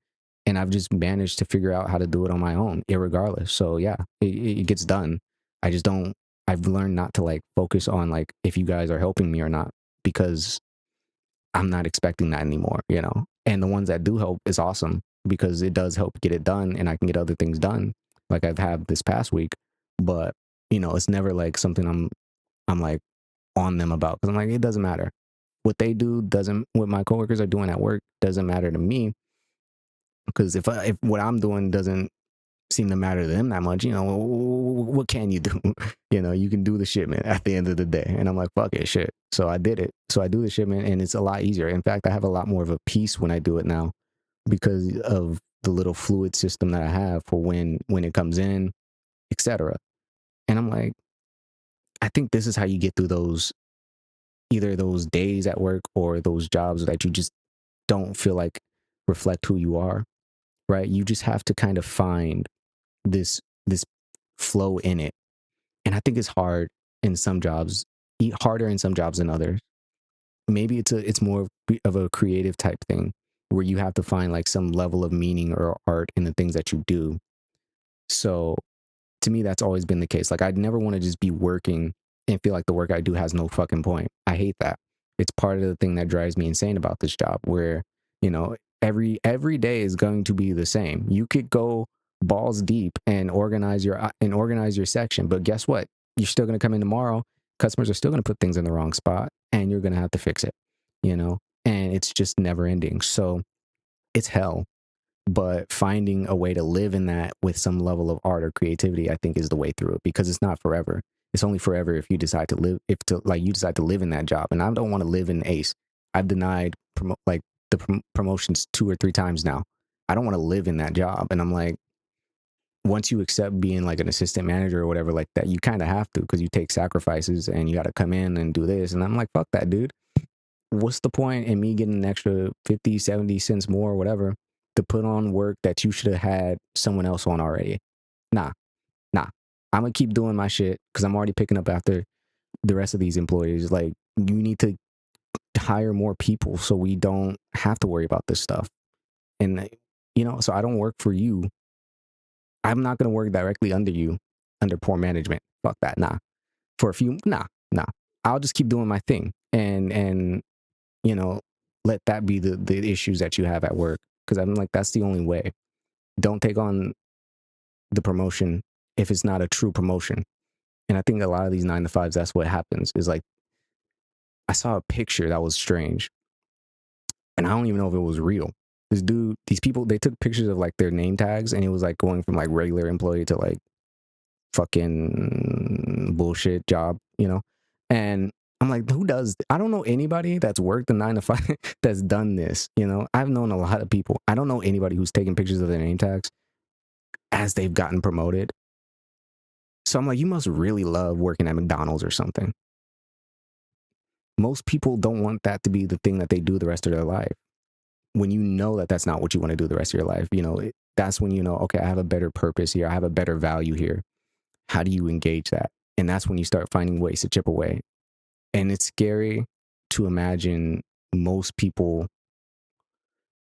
And I've just managed to figure out how to do it on my own, irregardless. So yeah, it gets done. I just don't, I've learned not to like focus on like if you guys are helping me or not, because I'm not expecting that anymore, And the ones that do help is awesome because it does help get it done and I can get other things done like I've had this past week. But, it's never like something I'm like on them about, because I'm like, it doesn't matter. What my coworkers are doing at work doesn't matter to me, because if what I'm doing doesn't seem to matter to them that much, what can you do? You can do the shipment at the end of the day. And I'm like, fuck it, shit. So I did it. So I do the shipment and it's a lot easier. In fact, I have a lot more of a peace when I do it now because of the little fluid system that I have for when it comes in, etc. And I'm like, I think this is how you get through either those days at work or those jobs that you just don't feel like reflect who you are, right? You just have to kind of find this flow in it. And I think it's hard in some jobs, harder in some jobs than others. Maybe it's more of a creative type thing where you have to find like some level of meaning or art in the things that you do. So to me, that's always been the case. Like I'd never want to just be working and feel like the work I do has no fucking point. I hate that. It's part of the thing that drives me insane about this job, where, every day is going to be the same. You could go balls deep and organize your section, but guess what? You're still going to come in tomorrow. Customers are still going to put things in the wrong spot and you're going to have to fix it, and it's just never ending. So it's hell, but finding a way to live in that with some level of art or creativity, I think, is the way through it, because it's not forever. It's only forever if you decide to you decide to live in that job. And I don't want to live in Ace. I've denied promotions 2 or 3 times now. I don't want to live in that job. And I'm like, once you accept being like an assistant manager or whatever like that, you kind of have to, because you take sacrifices and you got to come in and do this. And I'm like, fuck that, dude. What's the point in me getting an extra 50, 70 cents more or whatever to put on work that you should have had someone else on already? Nah, nah. I'm going to keep doing my shit because I'm already picking up after the rest of these employees. Like, you need to hire more people so we don't have to worry about this stuff. And, so I don't work for you. I'm not going to work directly under you, under poor management. Fuck that. Nah. For a few, nah. I'll just keep doing my thing. And, let that be the issues that you have at work. Cause I'm like, that's the only way. Don't take on the promotion if it's not a true promotion. And I think a lot of these 9 to 5s, that's what happens is like, I saw a picture that was strange and I don't even know if it was real. These people, they took pictures of like their name tags and it was like going from like regular employee to like fucking bullshit job, And I'm like, who does? I don't know anybody that's worked a 9 to 5 that's done this. I've known a lot of people. I don't know anybody who's taken pictures of their name tags as they've gotten promoted. So I'm like, you must really love working at McDonald's or something. Most people don't want that to be the thing that they do the rest of their life. When you know that that's not what you want to do the rest of your life, that's when okay, I have a better purpose here. I have a better value here. How do you engage that? And that's when you start finding ways to chip away. And it's scary to imagine most people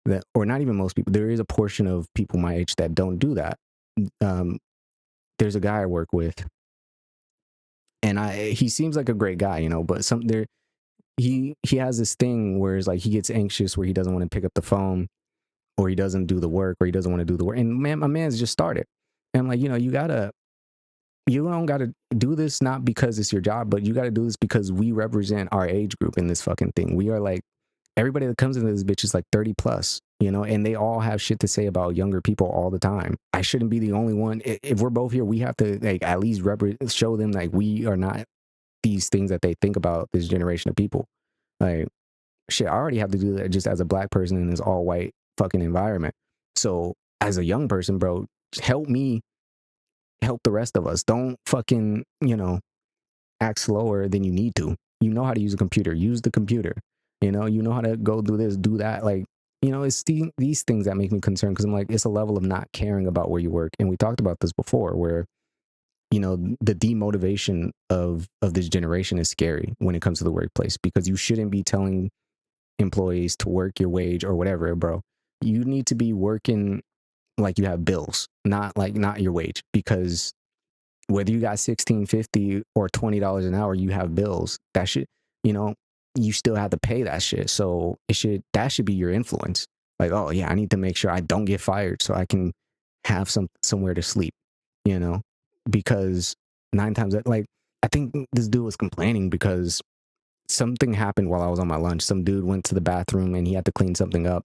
that, or not even most people, there is a portion of people my age that don't do that. There's a guy I work with and he seems like a great guy, but he has this thing where it's like he gets anxious where he doesn't want to pick up the phone or he doesn't do the work or he doesn't want to do the work. And man, my man's just started. And I'm like, you don't gotta do this not because it's your job, but you gotta do this because we represent our age group in this fucking thing. We are like, everybody that comes into this bitch is like 30 plus, and they all have shit to say about younger people all the time. I shouldn't be the only one. If we're both here, we have to like at least show them like we are not these things that they think about this generation of people. Like, shit, I already have to do that just as a black person in this all white fucking environment. So as a young person, bro, help me help the rest of us. Don't fucking, act slower than you need to. You know how to use a computer. Use the computer. You know how to go do this, do that. Like, it's these things that make me concerned because I'm like, it's a level of not caring about where you work. And we talked about this before where, the demotivation of this generation is scary when it comes to the workplace because you shouldn't be telling employees to work your wage or whatever, bro. You need to be working like you have bills, not your wage, because whether you got $16.50 or $20 an hour, you have bills. That should, you still have to pay that shit. So that should be your influence. Like, oh yeah, I need to make sure I don't get fired so I can have somewhere to sleep, because 9 times like I think this dude was complaining because something happened while I was on my lunch. Some dude went to the bathroom and he had to clean something up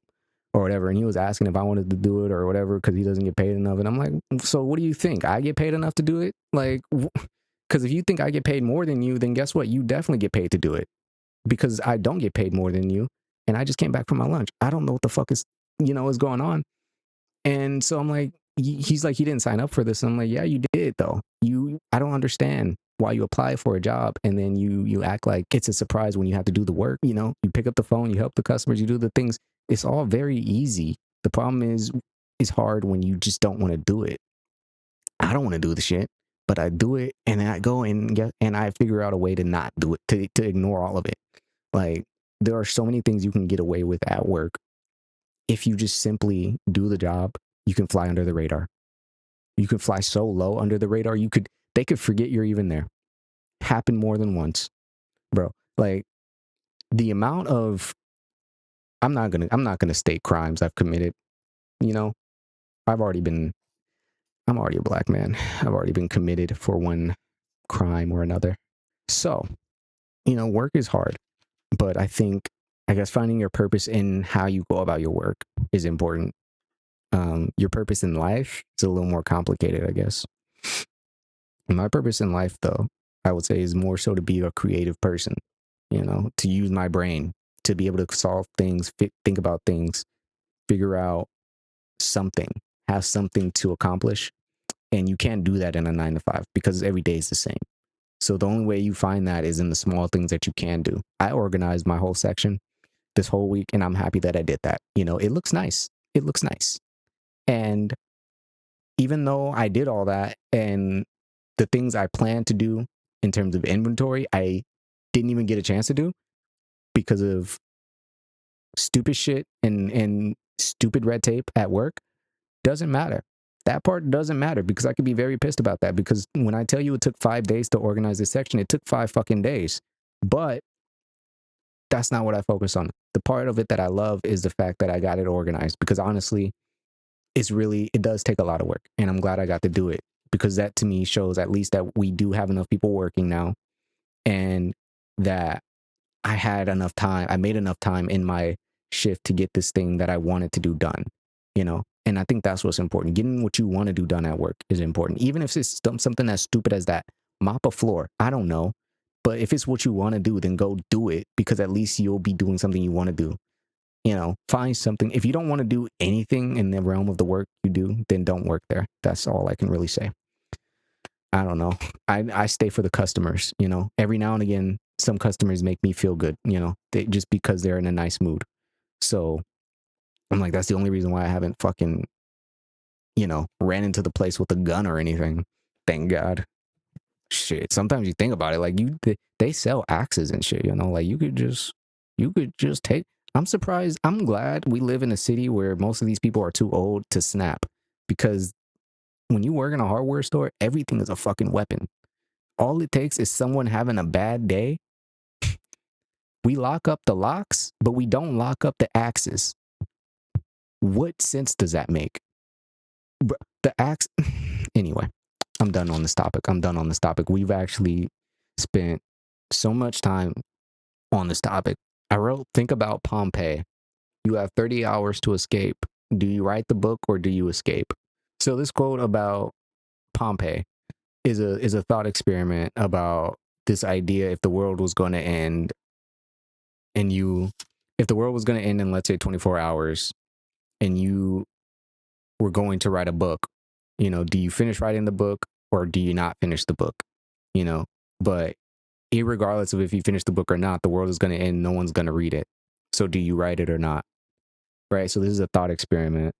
or whatever. And he was asking if I wanted to do it or whatever because he doesn't get paid enough. And I'm like, so what do you think? I get paid enough to do it? Like, because if you think I get paid more than you, then guess what? You definitely get paid to do it because I don't get paid more than you. And I just came back from my lunch. I don't know what the fuck is going on. And so I'm like, he's like, he didn't sign up for this. And I'm like, yeah, you did though. I don't understand why you apply for a job and then you act like it's a surprise when you have to do the work. You pick up the phone, you help the customers, you do the things. It's all very easy. The problem is it's hard when you just don't want to do it. I don't want to do the shit, but I do it and I go and I figure out a way to not do it, to ignore all of it. Like, there are so many things you can get away with at work. If you just simply do the job, you can fly under the radar. You can fly so low under the radar, they could forget you're even there. Happened more than once, bro. Like, the amount of I'm not gonna state crimes I've committed. I'm already a black man. I've already been committed for one crime or another. So, work is hard, but I guess finding your purpose in how you go about your work is important. Your purpose in life is a little more complicated, I guess. My purpose in life, though, I would say is more so to be a creative person, to use my brain, to be able to solve things, think about things, figure out something, have something to accomplish. And you can't do that in a 9 to 5 because every day is the same. So the only way you find that is in the small things that you can do. I organized my whole section this whole week, and I'm happy that I did that. It looks nice. It looks nice. And even though I did all that and the things I planned to do in terms of inventory, I didn't even get a chance to do because of stupid shit and stupid red tape at work, doesn't matter. That part doesn't matter because I could be very pissed about that because when I tell you it took 5 days to organize this section, it took 5 fucking days. But that's not what I focus on. The part of it that I love is the fact that I got it organized because honestly, it does take a lot of work. And I'm glad I got to do it because that to me shows at least that we do have enough people working now and that I had enough time. I made enough time in my shift to get this thing that I wanted to do done, And I think that's what's important. Getting what you want to do done at work is important. Even if it's something as stupid as that, mop a floor. I don't know. But if it's what you want to do, then go do it because at least you'll be doing something you want to do. Find something. If you don't want to do anything in the realm of the work you do, then don't work there. That's all I can really say. I don't know. I stay for the customers, Every now and again, some customers make me feel good, just because they're in a nice mood. So I'm like, that's the only reason why I haven't fucking, ran into the place with a gun or anything. Thank God. Shit. Sometimes you think about it, like they sell axes and shit, like you could just take. I'm surprised. I'm glad we live in a city where most of these people are too old to snap because when you work in a hardware store, everything is a fucking weapon. All it takes is someone having a bad day. We lock up the locks, but we don't lock up the axes. What sense does that make? The axe. Anyway, I'm done on this topic. We've actually spent so much time on this topic. I wrote, think about Pompeii. You have 30 hours to escape. Do you write the book or do you escape? So this quote about Pompeii is a thought experiment about this idea if the world was going to end if the world was going to end in, let's say, 24 hours and you were going to write a book, do you finish writing the book or do you not finish the book? But irregardless of if you finish the book or not, the world is going to end. No one's going to read it. So do you write it or not? Right. So this is a thought experiment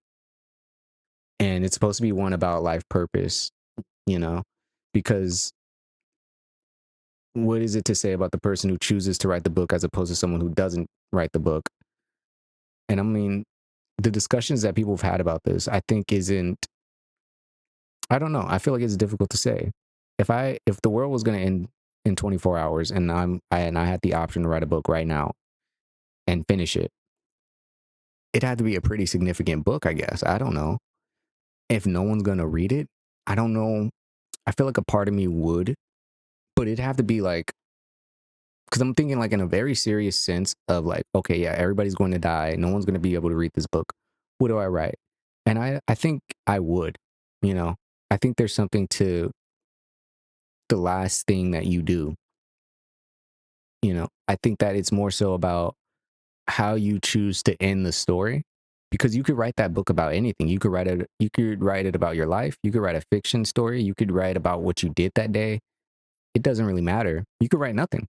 and it's supposed to be one about life purpose, because what is it to say about the person who chooses to write the book as opposed to someone who doesn't write the book? And I mean, the discussions that people have had about this, I think I don't know. I feel like it's difficult to say. If the world was going to end in 24 hours and I had the option to write a book right now and finish it, it had to be a pretty significant book, I guess. I don't know. If no one's going to read it, I don't know. I feel like a part of me would, but it'd have to be like, because I'm thinking like in a very serious sense of like, okay, yeah, everybody's going to die. No one's going to be able to read this book. What do I write? And I think I would, I think there's something to the last thing that you do. I think that it's more so about how you choose to end the story because you could write that book about anything. You could write it about your life. You could write a fiction story. You could write about what you did that day. It doesn't really matter. You could write nothing.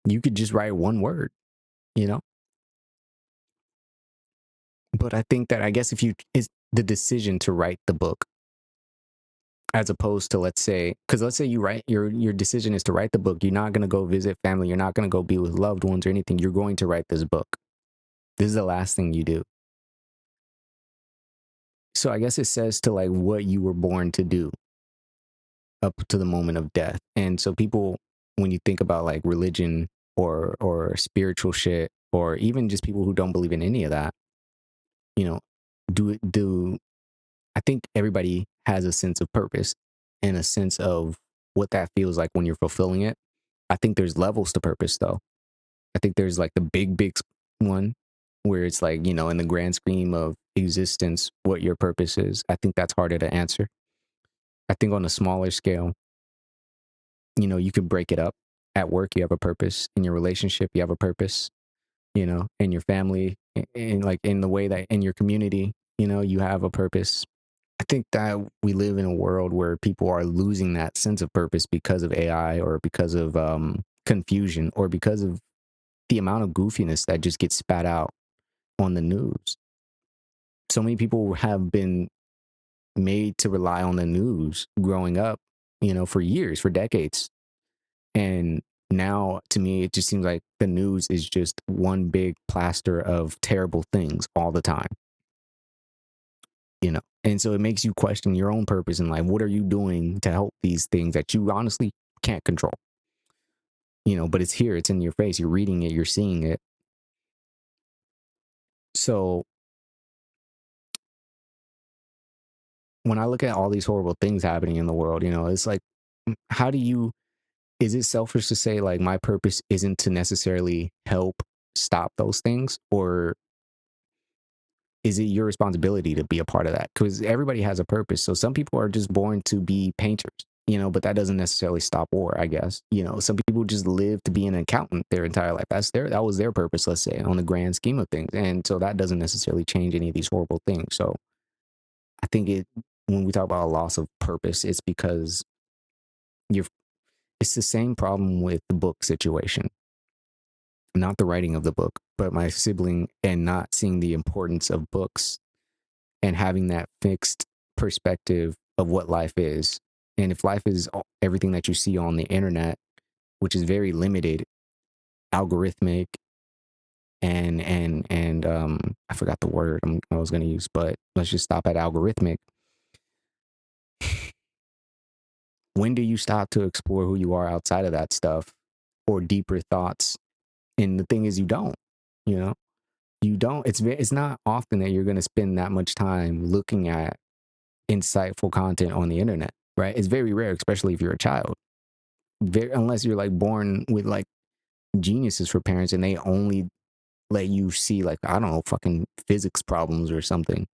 You could just write one word, you know? But I think that I guess it's the decision to write the book as opposed to let's say you write your decision is to write the book. You're not going to go visit family. You're not going to go be with loved ones or anything. You're going to write this book. This is the last thing you do. So I guess it says to like what you were born to do up to the moment of death. And so people, when you think about like religion or spiritual shit, or even just people who don't believe in any of that, do I think everybody has a sense of purpose and a sense of what that feels like when you're fulfilling it. I think there's levels to purpose though. I think there's like the big one where it's like, in the grand scheme of existence, what your purpose is. I think that's harder to answer. I think on a smaller scale, you could break it up. At work, you have a purpose. In your relationship, you have a purpose. In your family, in like in the way that in your community, you have a purpose. I think that we live in a world where people are losing that sense of purpose because of AI or because of confusion or because of the amount of goofiness that just gets spat out on the news. So many people have been made to rely on the news growing up, for years, for decades. And now to me, it just seems like the news is just one big plaster of terrible things all the time. And so it makes you question your own purpose in life. What are you doing to help these things that you honestly can't control? But it's here, it's in your face. You're reading it, you're seeing it. So when I look at all these horrible things happening in the world, it's like, how do you, is it selfish to say like my purpose isn't to necessarily help stop those things? Or is it your responsibility to be a part of that? Because everybody has a purpose. So some people are just born to be painters, but that doesn't necessarily stop war, I guess. Some people just live to be an accountant their entire life. That was their purpose, let's say, on the grand scheme of things. And so that doesn't necessarily change any of these horrible things. So I think when we talk about a loss of purpose, it's because you're it's the same problem with the book situation. Not the writing of the book, but my sibling and not seeing the importance of books and having that fixed perspective of what life is. And if life is everything that you see on the internet, which is very limited, algorithmic, and I forgot the word I was going to use, but let's just stop at algorithmic. When do you stop to explore who you are outside of that stuff or deeper thoughts? And the thing is, you know, you don't. It's not often that you're going to spend that much time looking at insightful content on the internet, right? It's very rare, especially if you're a child. Unless you're like born with like geniuses for parents and they only let you see like, I don't know, fucking physics problems or something.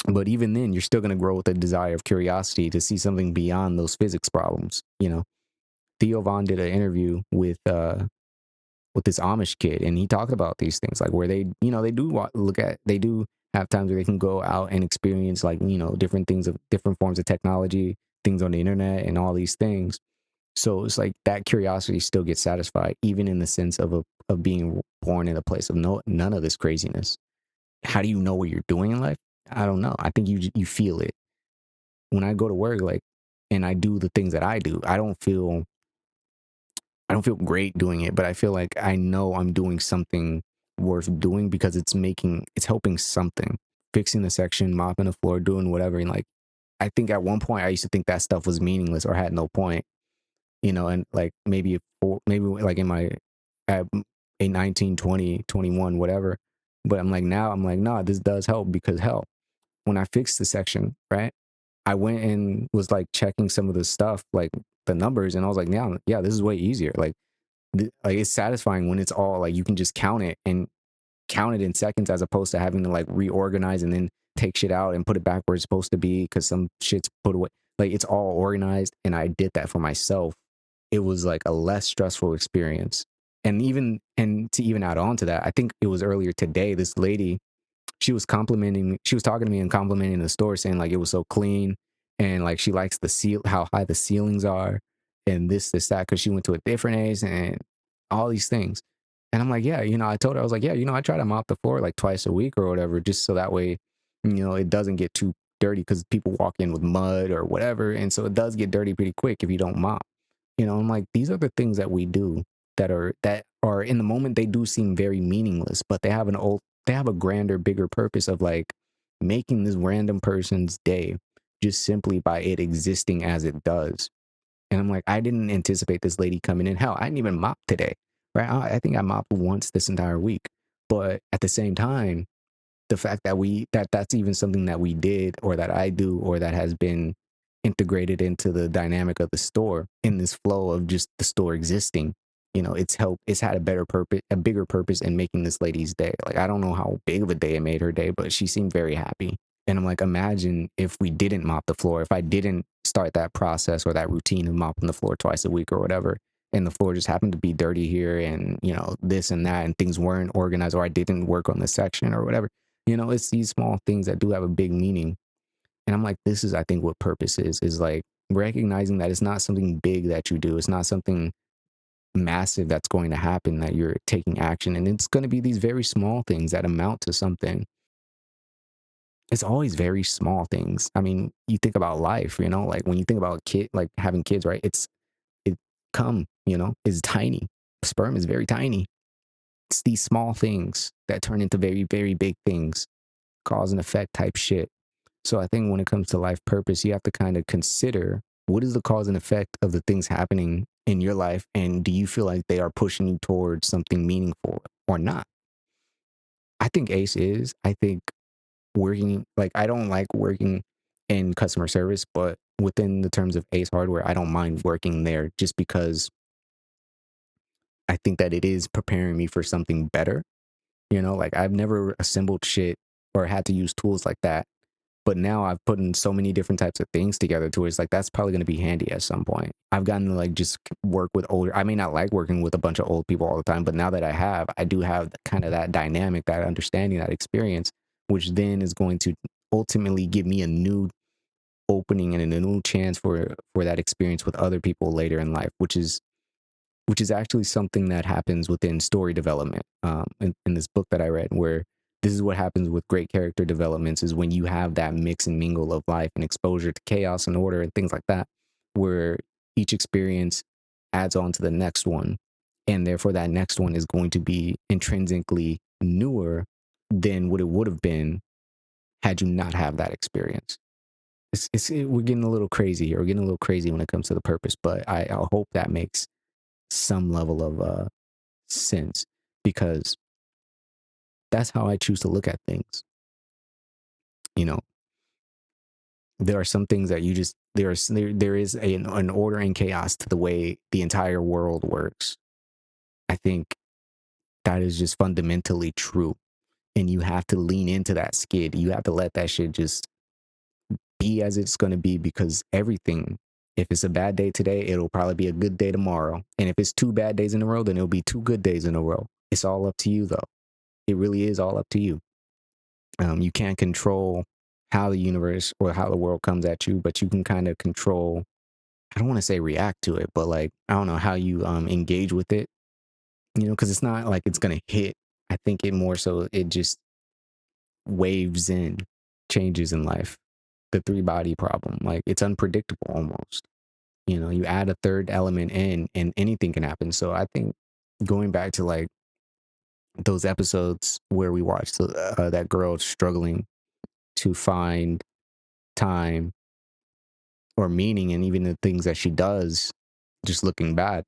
But even then, you're still going to grow with a desire of curiosity to see something beyond those physics problems. Theo Von did an interview with this Amish kid, and he talked about these things, like where they do have times where they can go out and experience like, different things of different forms of technology, things on the internet and all these things. So it's like that curiosity still gets satisfied, even in the sense of being born in a place of none of this craziness. How do you know what you're doing in life? I don't know. I think you feel it. When I go to work, like, and I do the things that I do, I don't feel great doing it, but I feel like I know I'm doing something worth doing because it's helping something. Fixing the section, mopping the floor, doing whatever. And like, I think at one point I used to think that stuff was meaningless or had no point. And like maybe like in my, at a 19, 20, 21, whatever. But now I'm like, nah, this does help because hell, when I fixed the section, right? I went and was like checking some of the stuff, like the numbers, and I was like, yeah, this is way easier. Like it's satisfying when it's all like you can just count it in seconds as opposed to having to like reorganize and then take shit out and put it back where it's supposed to be because some shit's put away. Like it's all organized, and I did that for myself. It was like a less stressful experience. And to even add on to that, I think it was earlier today, this lady, she was talking to me and complimenting the store, saying like it was so clean, and like she likes how high the ceilings are, and this that, because she went to a different age and all these things. And I'm like, yeah, I told her, I was like, yeah, I try to mop the floor like twice a week or whatever, just so that way, it doesn't get too dirty, because people walk in with mud or whatever, and so it does get dirty pretty quick if you don't mop. I'm like, these are the things that we do that are in the moment, they do seem very meaningless, but they have a grander, bigger purpose of like making this random person's day just simply by it existing as it does. And I'm like, I didn't anticipate this lady coming in. Hell, I didn't even mop today, right? I think I mopped once this entire week. But at the same time, the fact that's even something that we did, or that I do, or that has been integrated into the dynamic of the store in this flow of just the store existing, it's had a bigger purpose in making this lady's day. Like, I don't know how big of a day it made her day, but she seemed very happy. And I'm like, imagine if we didn't mop the floor, if I didn't start that process or that routine of mopping the floor twice a week or whatever, and the floor just happened to be dirty here, and this and that, and things weren't organized, or I didn't work on the section or whatever. It's these small things that do have a big meaning. And I'm like, this is, I think, what purpose is like recognizing that it's not something big that you do. It's not something massive that's going to happen that you're taking action. And it's going to be these very small things that amount to something. It's always very small things. I mean, you think about life, like when you think about kid, like having kids, right? It is tiny. Sperm is very tiny. It's these small things that turn into very, very big things, cause and effect type shit. So I think when it comes to life purpose, you have to kind of consider what is the cause and effect of the things happening in your life, and do you feel like they are pushing you towards something meaningful or not? I think Ace is. I think working like I don't like working in customer service, but within the terms of Ace Hardware, I don't mind working there just because I think that it is preparing me for something better. Like I've never assembled shit or had to use tools like that. But now I've put in so many different types of things together to where it's like that's probably going to be handy at some point. I've gotten to like just work with older. I may not like working with a bunch of old people all the time, but now that I do have kind of that dynamic, that understanding, that experience, which then is going to ultimately give me a new opening and a new chance for that experience with other people later in life, which is actually something that happens within story development. In this book that I read, where this is what happens with great character developments is when you have that mix and mingle of life and exposure to chaos and order and things like that, where each experience adds on to the next one. And therefore, that next one is going to be intrinsically newer than what it would have been had you not have that experience. We're getting a little crazy here. We're getting a little crazy when it comes to the purpose, but I hope that makes some level of sense because that's how I choose to look at things. You know, there are some things that you just there is an order and chaos to the way the entire world works. I think that is just fundamentally true, and you have to lean into that skid. You have to let that shit just be as it's going to be because everything. If it's a bad day today, it'll probably be a good day tomorrow. And if it's two bad days in a row, then it'll be two good days in a row. It's all up to you, though. It really is all up to you. You can't control how the universe or how the world comes at you, but you can kind of control. I don't want to say react to it, but like I don't know how you engage with it. Because it's not like it's gonna hit. I think it more so it just waves in changes in life. The three body problem, like it's unpredictable almost. You add a third element in, and anything can happen. So I think going back to like those episodes where we watched that girl struggling to find time or meaning and even the things that she does just looking bad.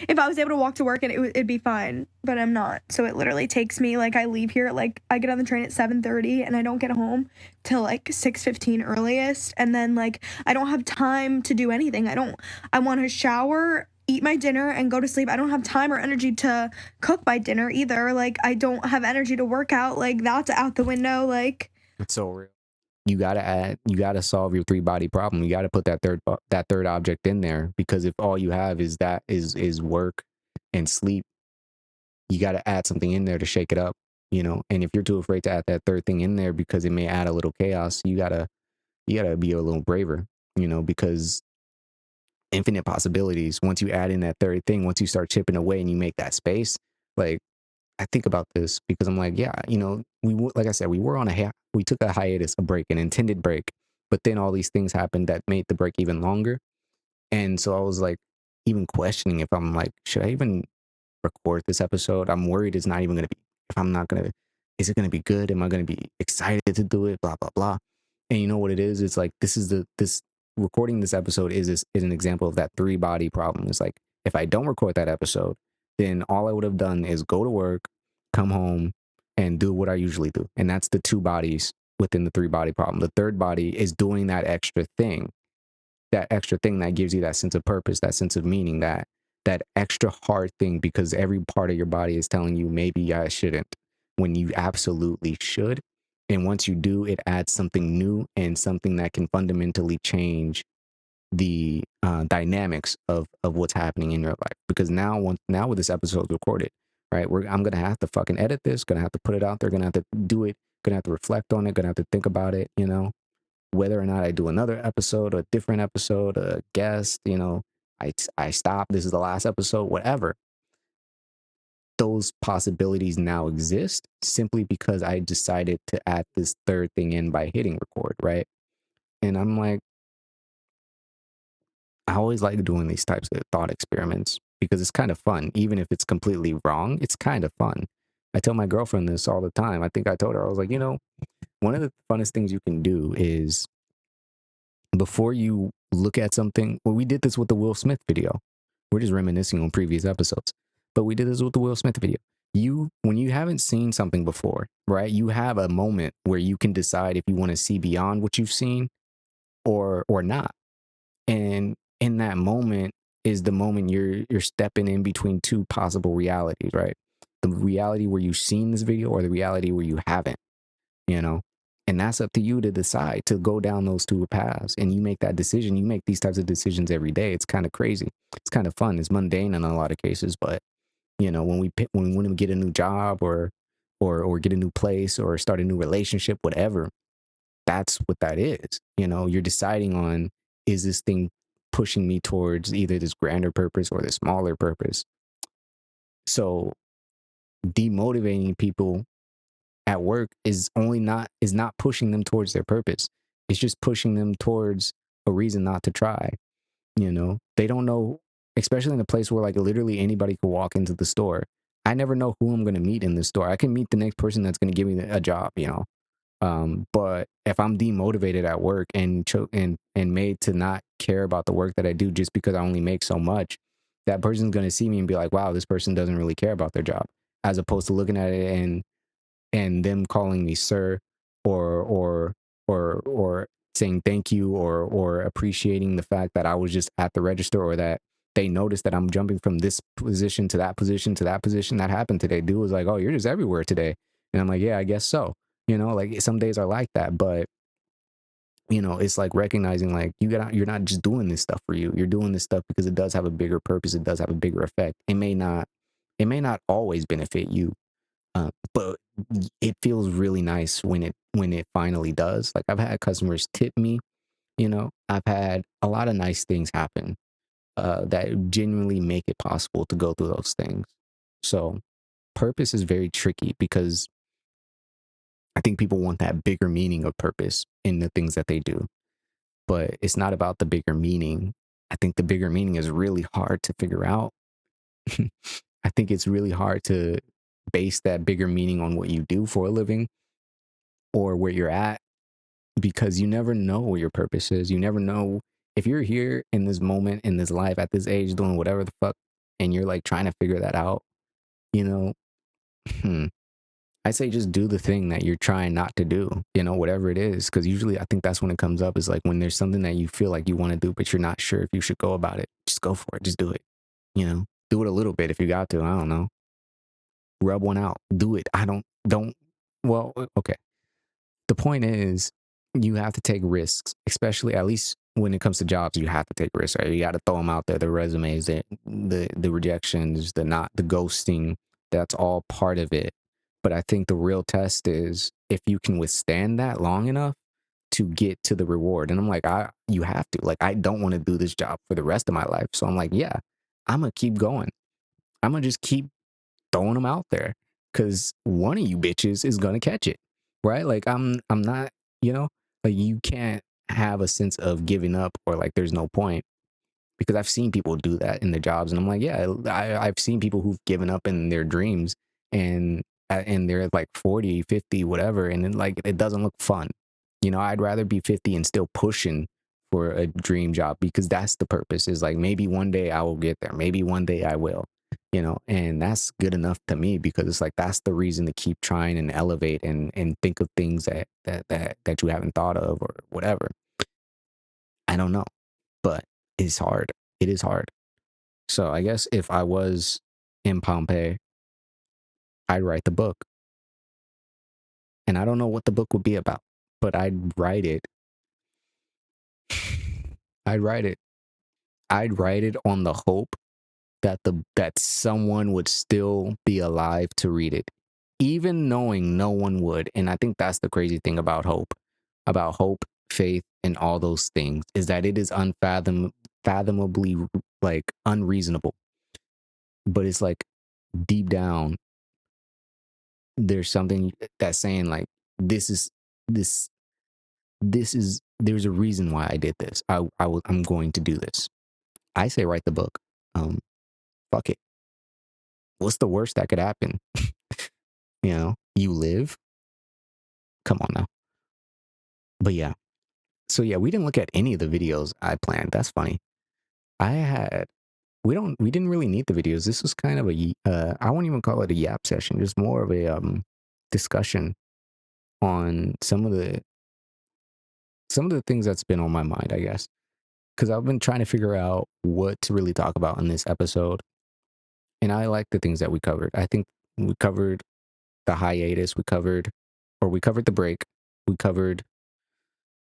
If I was able to walk to work and it'd be fine, but I'm not. So it literally takes me like I leave here like I get on the train at 7:30 and I don't get home till like 6:15 earliest, and then like I don't have time to do anything. I want to shower, eat my dinner and go to sleep. I don't have time or energy to cook my dinner either. Like I don't have energy to work out. Like that's out the window. Like It's so real. You gotta solve your three body problem. You gotta put that third object in there because if all you have is that is work and sleep, you gotta add something in there to shake it up. And if you're too afraid to add that third thing in there because it may add a little chaos, you gotta be a little braver, because infinite possibilities. Once you add in that third thing, once you start chipping away and you make that space, like I think about this because I'm like, yeah, like I said, we took a hiatus, a break, an intended break, but then all these things happened that made the break even longer. And so I was like, even questioning if I'm like, should I even record this episode? I'm worried it's not even going to be, if I'm not going to, is it going to be good? Am I going to be excited to do it? Blah, blah, blah. And you know what it is? It's like, this recording this episode is an example of that three body problem. It's like, if I don't record that episode, then all I would have done is go to work, come home, and do what I usually do. And that's the two bodies within the three body problem. The third body is doing that extra thing that gives you that sense of purpose, that sense of meaning, that extra hard thing because every part of your body is telling you maybe I shouldn't when you absolutely should. And once you do, it adds something new and something that can fundamentally change the dynamics of what's happening in your life. Because now with this episode recorded, right, I'm gonna have to fucking edit this, gonna have to put it out there, gonna have to do it, gonna have to reflect on it, gonna have to think about it, whether or not I do another episode, a different episode, a guest, I stop. This is the last episode, whatever. Those possibilities now exist simply because I decided to add this third thing in by hitting record, right? And I'm like, I always like doing these types of thought experiments because it's kind of fun. Even if it's completely wrong, it's kind of fun. I tell my girlfriend this all the time. I think I told her, I was like, one of the funnest things you can do is before you look at something, well, we did this with the Will Smith video. We're just reminiscing on previous episodes, but we did this with the Will Smith video. When you haven't seen something before, right? You have a moment where you can decide if you want to see beyond what you've seen or not. And in that moment is the moment you're stepping in between two possible realities, right? The reality where you've seen this video or the reality where you haven't, you know? And that's up to you to decide to go down those two paths. And you make that decision. You make these types of decisions every day. It's kind of crazy. It's kind of fun. It's mundane in a lot of cases, but when we want to get a new job or get a new place or start a new relationship, whatever, that's what that is. You're deciding on, is this thing pushing me towards either this grander purpose or this smaller purpose? So demotivating people at work is not pushing them towards their purpose. It's just pushing them towards a reason not to try. They don't know, especially in a place where like literally anybody could walk into the store. I never know who I'm going to meet in the store. I can meet the next person that's going to give me a job, but if I'm demotivated at work and made to not care about the work that I do just because I only make so much, that person's going to see me and be like, wow, this person doesn't really care about their job, as opposed to looking at it and them calling me sir or saying thank you or appreciating the fact that I was just at the register, or that they noticed that I'm jumping from this position to that position to that position. That happened today. Dude was like, oh, you're just everywhere today. And I'm like, yeah, I guess so. Like some days are like that, but it's like recognizing like you're not just doing this stuff for you. You're doing this stuff because it does have a bigger purpose. It does have a bigger effect. It may not always benefit you, but it feels really nice when it finally does. Like I've had customers tip me, I've had a lot of nice things happen that genuinely make it possible to go through those things. So purpose is very tricky because I think people want that bigger meaning of purpose in the things that they do, but it's not about the bigger meaning. I think the bigger meaning is really hard to figure out. I think it's really hard to base that bigger meaning on what you do for a living or where you're at, because you never know what your purpose is. You never know if you're here in this moment, in this life, at this age, doing whatever the fuck, and you're like trying to figure that out, you know, I say just do the thing that you're trying not to do, whatever it is. Cause usually I think that's when it comes up, is like when there's something that you feel like you want to do, but you're not sure if you should go about it. Just go for it. Just do it. Do it a little bit if you got to. I don't know. Rub one out. Do it. Well, okay. The point is, you have to take risks, especially at least when it comes to jobs. You have to take risks, right? You got to throw them out there. The resumes, the rejections, the ghosting. That's all part of it. But I think the real test is if you can withstand that long enough to get to the reward. And I'm like, you have to. Like, I don't want to do this job for the rest of my life. So I'm like, yeah, I'm gonna keep going. I'm gonna just keep throwing them out there, because one of you bitches is gonna catch it, right? Like I'm not, like you can't have a sense of giving up or like there's no point, because I've seen people do that in their jobs, and I'm like, yeah, I've seen people who've given up in their dreams, and they're like 40, 50, whatever, and then like it doesn't look fun. I'd rather be 50 and still pushing for a dream job, because that's the purpose, is like maybe one day I will get there, maybe one day I will, and that's good enough to me, because it's like that's the reason to keep trying and elevate and think of things that you haven't thought of or whatever. I don't know, but it's hard. It is hard. So I guess if I was in Pompeii, I'd write the book. And I don't know what the book would be about, but I'd write it. I'd write it. I'd write it on the hope that someone would still be alive to read it, even knowing no one would. And I think that's the crazy thing about hope, faith, and all those things is that it is unfathomably like unreasonable. But it's like deep down, there's something that's saying like this is this this is there's a reason why I did this. I'm going to do this. I say write the book. Fuck it. What's the worst that could happen? You live. Come on now. But yeah. So yeah, we didn't look at any of the videos I planned. That's funny. I had we didn't really need the videos. This was kind of I won't even call it a yap session, just more of a discussion on some of the things that's been on my mind, I guess. Cuz I've been trying to figure out what to really talk about in this episode. And I like the things that we covered. I think we covered the hiatus, we covered the break, we covered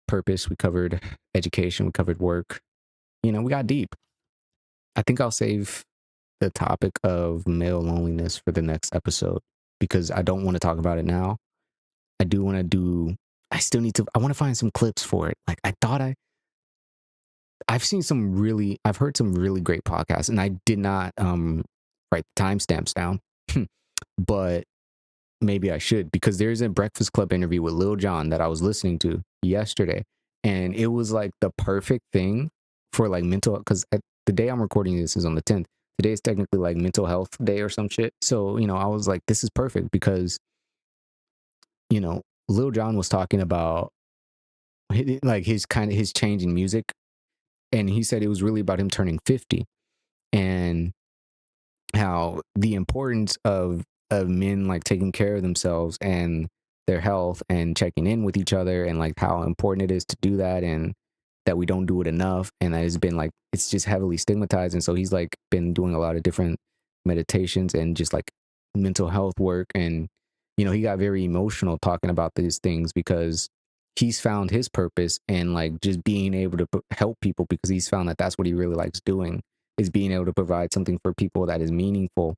purpose, we covered education, we covered work. We got deep. I think I'll save the topic of male loneliness for the next episode because I don't want to talk about it now. I do want to I want to find some clips for it. Like I've heard some really great podcasts and I did not write the timestamps down, but maybe I should because there's a Breakfast Club interview with Lil Jon that I was listening to yesterday. And it was like the perfect thing for like mental, because the day I'm recording this is on the 10th. Today is technically like mental health day or some shit. So, I was like, this is perfect because, Lil Jon was talking about like his change in music. And he said it was really about him turning 50 and how the importance of men like taking care of themselves and their health and checking in with each other and like how important it is to do that and that we don't do it enough and that it's been like it's just heavily stigmatized. And so he's like been doing a lot of different meditations and just like mental health work. And he got very emotional talking about these things because he's found his purpose and like just being able to help people because he's found that that's what he really likes doing is being able to provide something for people that is meaningful.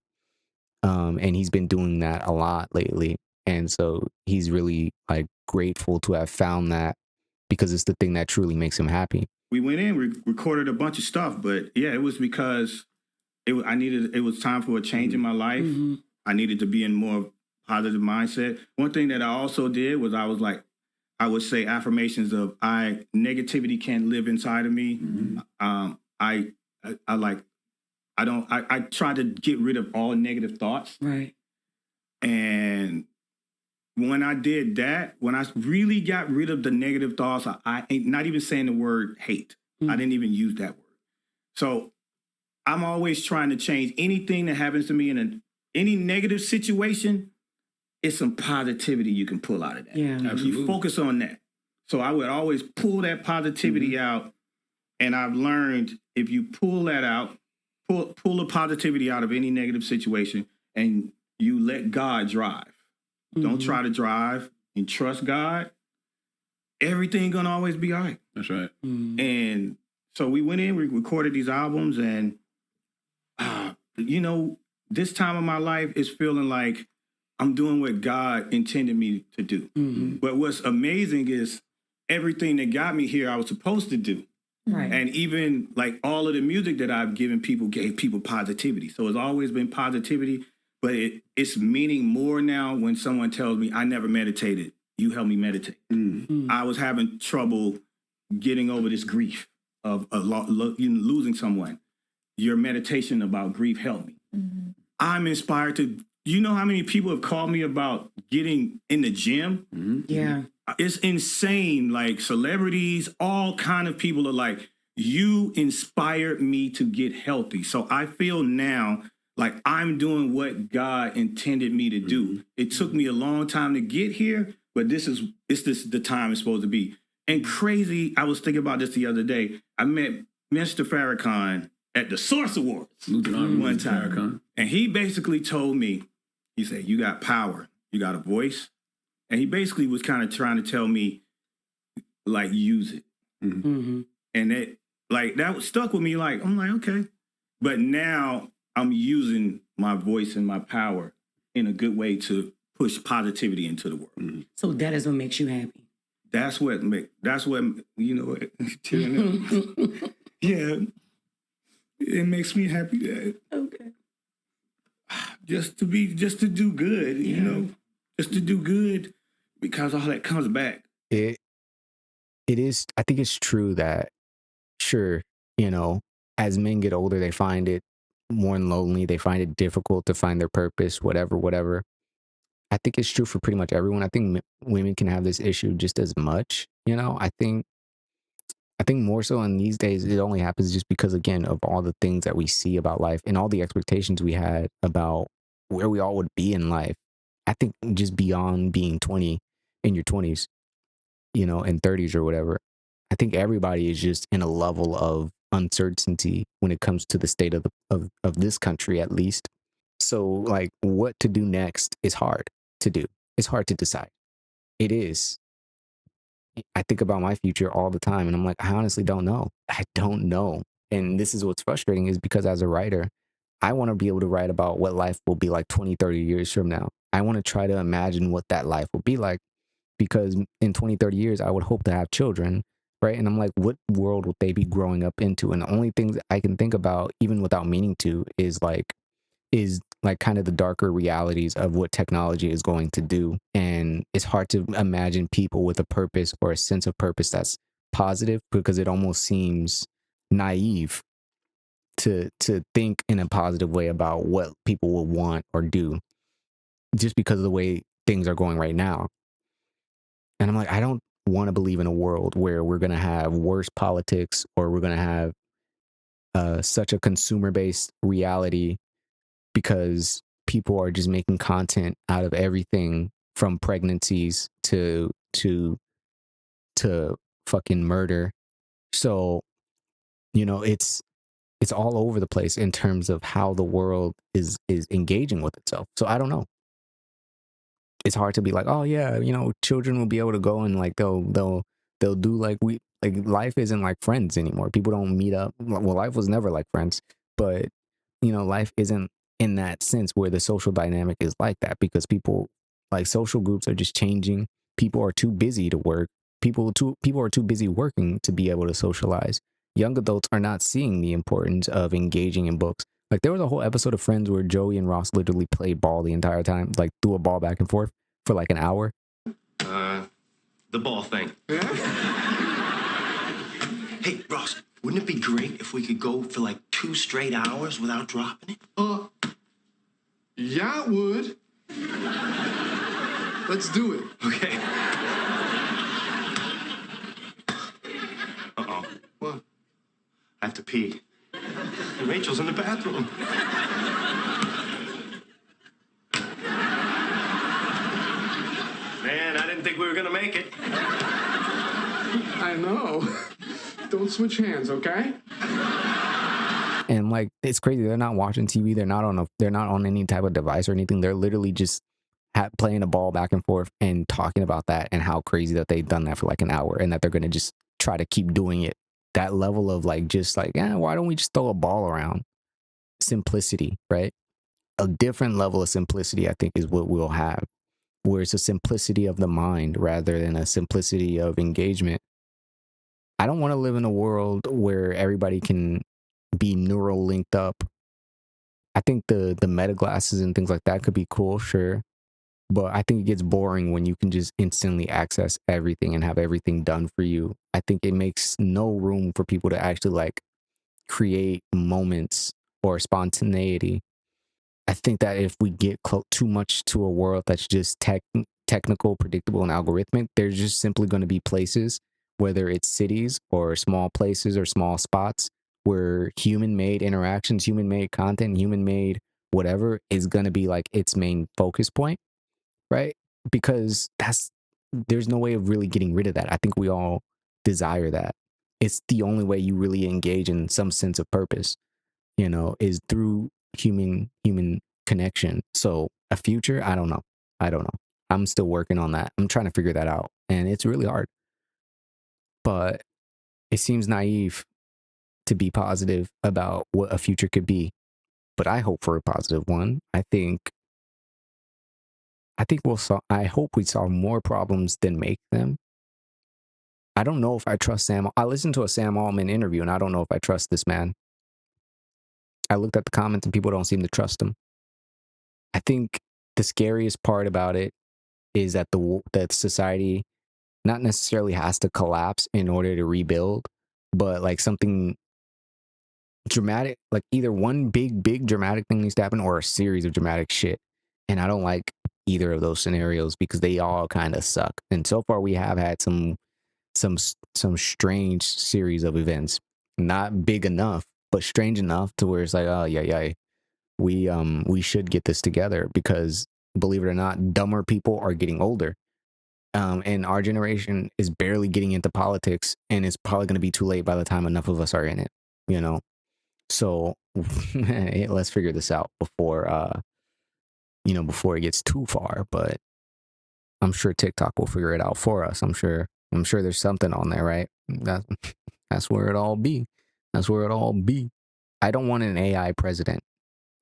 And he's been doing that a lot lately. And so he's really like grateful to have found that because it's the thing that truly makes him happy. We went in, we recorded a bunch of stuff, but yeah, it was because it was time for a change in my life. Mm-hmm. I needed to be in more positive mindset. One thing that I also did was I would say affirmations of negativity can't live inside of me. Mm-hmm. I try to get rid of all negative thoughts. Right. And when I did that, when I really got rid of the negative thoughts, I ain't not even saying the word hate. Mm-hmm. I didn't even use that word. So I'm always trying to change anything that happens to me in any negative situation. It's some positivity you can pull out of that. Yeah, absolutely. You focus on that. So I would always pull that positivity out. And I've learned if you pull that out, pull the positivity out of any negative situation and you let God drive. Mm-hmm. Don't try to drive and trust God. Everything gonna always be all right. That's right. Mm-hmm. And so we went in, we recorded these albums and, this time of my life is feeling like I'm doing what God intended me to do. Mm-hmm. But what's amazing is everything that got me here, I was supposed to do. Right. And even like all of the music that I've given people gave people positivity. So it's always been positivity, but it's meaning more now when someone tells me I never meditated. You helped me meditate. Mm-hmm. I was having trouble getting over this grief of losing someone. Your meditation about grief helped me. Mm-hmm. I'm inspired to, how many people have called me about getting in the gym? Mm-hmm. Yeah. It's insane. Like celebrities, all kind of people are like, you inspired me to get healthy. So I feel now like I'm doing what God intended me to do. Mm-hmm. It took me a long time to get here, but it's the time it's supposed to be. And crazy, I was thinking about this the other day. I met Mr. Farrakhan at the Source Awards one time. Farrakhan. And he basically told me, he said, you got power, you got a voice. And he basically was kind of trying to tell me, like, use it. Mm-hmm. And that stuck with me. Like, I'm like, okay. But now I'm using my voice and my power in a good way to push positivity into the world. Mm-hmm. So that is what makes you happy. that's what you know. Yeah, it makes me happy that just to do good, you know, just to do good, because all that comes back. It is. I think it's true that sure, you know, as men get older, they find it more lonely. They find it difficult to find their purpose, whatever, whatever. I think it's true for pretty much everyone. I think women can have this issue just as much. You know, I think more so in these days, it only happens just because, again, of all the things that we see about life and all the expectations we had about where we all would be in life. I think just beyond being 20 in your 20s, you know, and 30s or whatever, I think everybody is just in a level of uncertainty when it comes to the state of of this country, at least. So, like, what to do next is hard to do. It's hard to decide. It is. I think about my future all the time and I'm like, I honestly don't know. I don't know. And this is what's frustrating is because as a writer, I want to be able to write about what life will be like 20, 30 years from now. I want to try to imagine what that life will be like because in 20, 30 years, I would hope to have children, right? And I'm like, what world would they be growing up into? And the only things I can think about, even without meaning to, is like kind of the darker realities of what technology is going to do. And it's hard to imagine people with a purpose or a sense of purpose that's positive because it almost seems naive to think in a positive way about what people will want or do just because of the way things are going right now. And I'm like, I don't want to believe in a world where we're going to have worse politics or we're going to have such a consumer based reality because people are just making content out of everything from pregnancies to fucking murder. So, you know, it's all over the place in terms of how the world is engaging with itself. So I don't know. It's hard to be like, oh yeah, you know, children will be able to go and like they'll do like we like life isn't like Friends anymore. People don't meet up. Well, life was never like Friends, but you know, life isn't in that sense where the social dynamic is like that because people like social groups are just changing. People are too busy to work. People are too busy working to be able to socialize. Young adults are not seeing the importance of engaging in books. Like there was a whole episode of Friends where Joey and Ross literally played ball the entire time, like threw a ball back and forth for like an hour. The ball thing. Hey, Ross, wouldn't it be great if we could go for like 2 straight hours without dropping it? Yeah, it would. Let's do it. Okay. Uh-oh. What? I have to pee. Rachel's in the bathroom. Man, I didn't think we were gonna make it. I know. Don't switch hands, okay? And like it's crazy. They're not watching TV. They're not on any type of device or anything. They're literally just playing a ball back and forth and talking about that and how crazy that they've done that for like an hour and that they're gonna just try to keep doing it. That level of like just like, yeah, why don't we just throw a ball around? Simplicity, right? A different level of simplicity, I think, is what we'll have, where it's a simplicity of the mind rather than a simplicity of engagement. I don't want to live in a world where everybody can be neural linked up. I think the meta glasses and things like that could be cool, sure. But I think it gets boring when you can just instantly access everything and have everything done for you. I think it makes no room for people to actually like create moments or spontaneity. I think that if we get too much to a world that's just technical, predictable, and algorithmic, there's just simply going to be places, whether it's cities or small places or small spots, where human-made interactions, human-made content, human-made whatever is going to be like its main focus point, right? Because there's no way of really getting rid of that. I think we all desire that. It's the only way you really engage in some sense of purpose, you know, is through human connection. So a future, I don't know. I'm still working on that. I'm trying to figure that out, and it's really hard. But it seems naive to be positive about what a future could be. But I hope for a positive one. I hope we solve more problems than make them. I don't know if I trust Sam. I listened to a Sam Altman interview, and I don't know if I trust this man. I looked at the comments, and people don't seem to trust him. I think the scariest part about it is that that society not necessarily has to collapse in order to rebuild, but like something dramatic, like either one big dramatic thing needs to happen or a series of dramatic shit. And I don't like either of those scenarios because they all kind of suck. And so far we have had some strange series of events, not big enough, but strange enough to where it's like, oh yeah, we should get this together because believe it or not, dumber people are getting older. And our generation is barely getting into politics, and it's probably going to be too late by the time enough of us are in it, you know? So let's figure this out before, before it gets too far. But I'm sure TikTok will figure it out for us. I'm sure there's something on there, right? That's where it all be. That's where it all be. I don't want an AI president.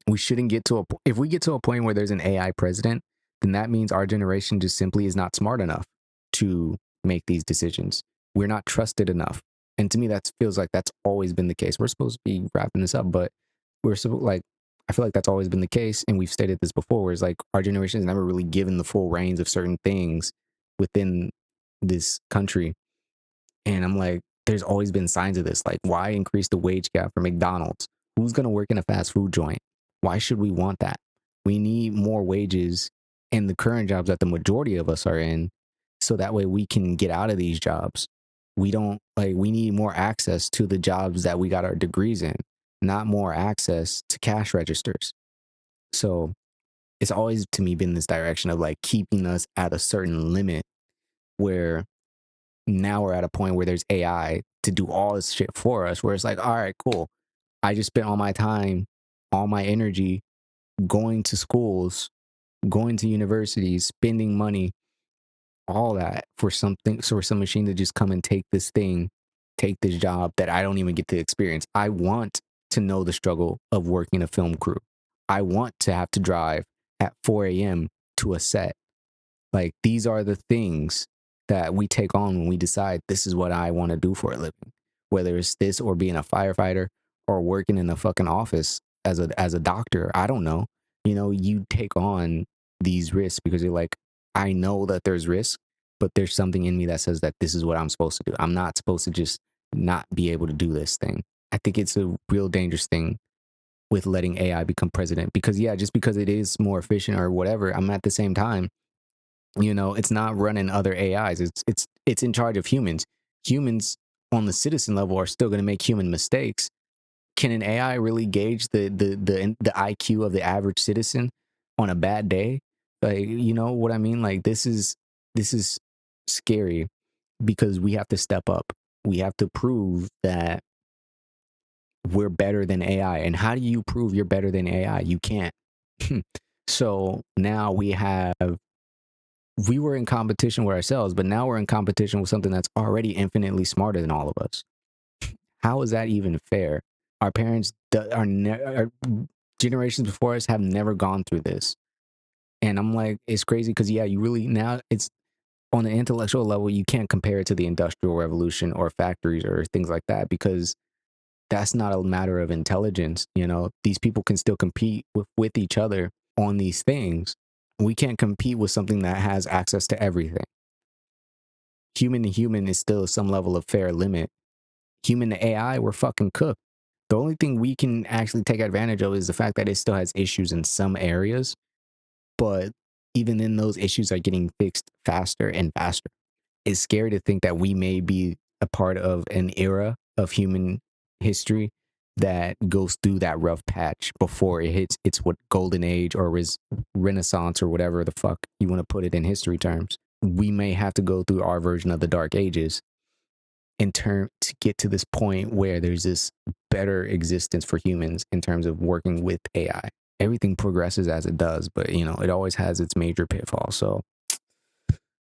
We shouldn't get to if we get to a point where there's an AI president, then that means our generation just simply is not smart enough to make these decisions. We're not trusted enough. And to me, that feels like that's always been the case. We're supposed to be wrapping this up, but I feel like that's always been the case. And we've stated this before, where it's like our generation has never really given the full reins of certain things within this country. And I'm like, there's always been signs of this. Like, why increase the wage gap for McDonald's? Who's going to work in a fast food joint? Why should we want that? We need more wages in the current jobs that the majority of us are in, so that way we can get out of these jobs. We need more access to the jobs that we got our degrees in, not more access to cash registers. So it's always to me been this direction of like keeping us at a certain limit, where now we're at a point where there's AI to do all this shit for us, where it's like, all right, cool. I just spent all my time, all my energy going to schools, going to universities, spending money, all that for something, so for some machine to just come and take this job that I don't even get to experience. I want to know the struggle of working a film crew. I want to have to drive at 4 a.m. to a set. Like, these are the things that we take on when we decide this is what I want to do for a living, whether it's this or being a firefighter or working in a fucking office as a doctor. I don't know. You take on these risks because you're like, I know that there's risk, but there's something in me that says that this is what I'm supposed to do. I'm not supposed to just not be able to do this thing. I think it's a real dangerous thing with letting AI become president because, yeah, just because it is more efficient or whatever, I'm at the same time, it's not running other AIs. It's in charge of humans. Humans on the citizen level are still going to make human mistakes. Can an AI really gauge the IQ of the average citizen on a bad day? Like, you know what I mean? Like, this is scary because we have to step up. We have to prove that we're better than AI. And how do you prove you're better than AI? You can't. So now we were in competition with ourselves, but now we're in competition with something that's already infinitely smarter than all of us. How is that even fair? Our parents, our generations before us have never gone through this. And I'm like, it's crazy because, yeah, you really, now it's on the intellectual level, you can't compare it to the Industrial Revolution or factories or things like that because that's not a matter of intelligence. These people can still compete with each other on these things. We can't compete with something that has access to everything. Human to human is still some level of fair limit. Human to AI, we're fucking cooked. The only thing we can actually take advantage of is the fact that it still has issues in some areas, but even then those issues are getting fixed faster and faster. It's scary to think that we may be a part of an era of human history that goes through that rough patch before it hits its golden age or renaissance or whatever the fuck you want to put it in history terms. We may have to go through our version of the dark ages to get to this point where there's this better existence for humans in terms of working with AI. Everything progresses as it does, but it always has its major pitfalls. So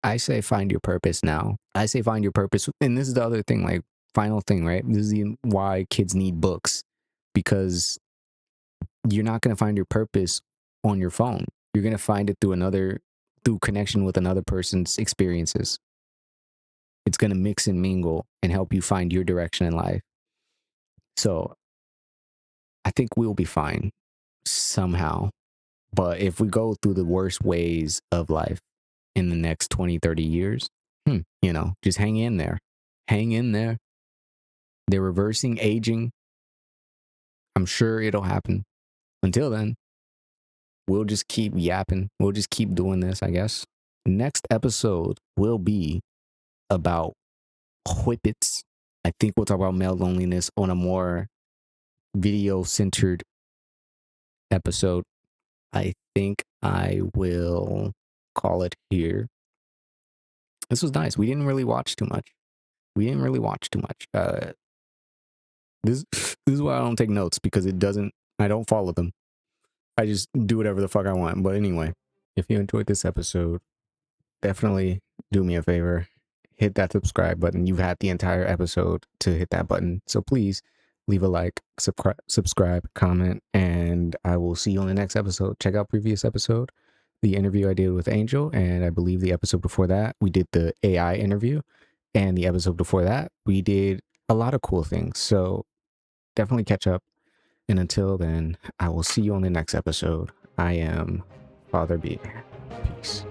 I say find your purpose now. I say find your purpose. And this is the other thing, like, final thing, right? This is why kids need books, because you're not going to find your purpose on your phone. You're going to find it through connection with another person's experiences. It's going to mix and mingle and help you find your direction in life. So I think we'll be fine somehow. But if we go through the worst ways of life in the next 20, 30 years, just hang in there. Hang in there. They're reversing aging. I'm sure it'll happen. Until then, we'll just keep yapping. We'll just keep doing this, I guess. Next episode will be about whippets. I think we'll talk about male loneliness on a more video-centered episode. I think I will call it here. This was nice. We didn't really watch too much. This is why I don't take notes, because I don't follow them. I just do whatever the fuck I want. But anyway, if you enjoyed this episode, definitely do me a favor. Hit that subscribe button. You've had the entire episode to hit that button. So please leave a like, subscribe, comment, and I will see you on the next episode. Check out previous episode, the interview I did with Angel, and I believe the episode before that, we did the AI interview, and the episode before that, we did a lot of cool things. So definitely catch up. And until then, I will see you on the next episode. I am Father B. Peace.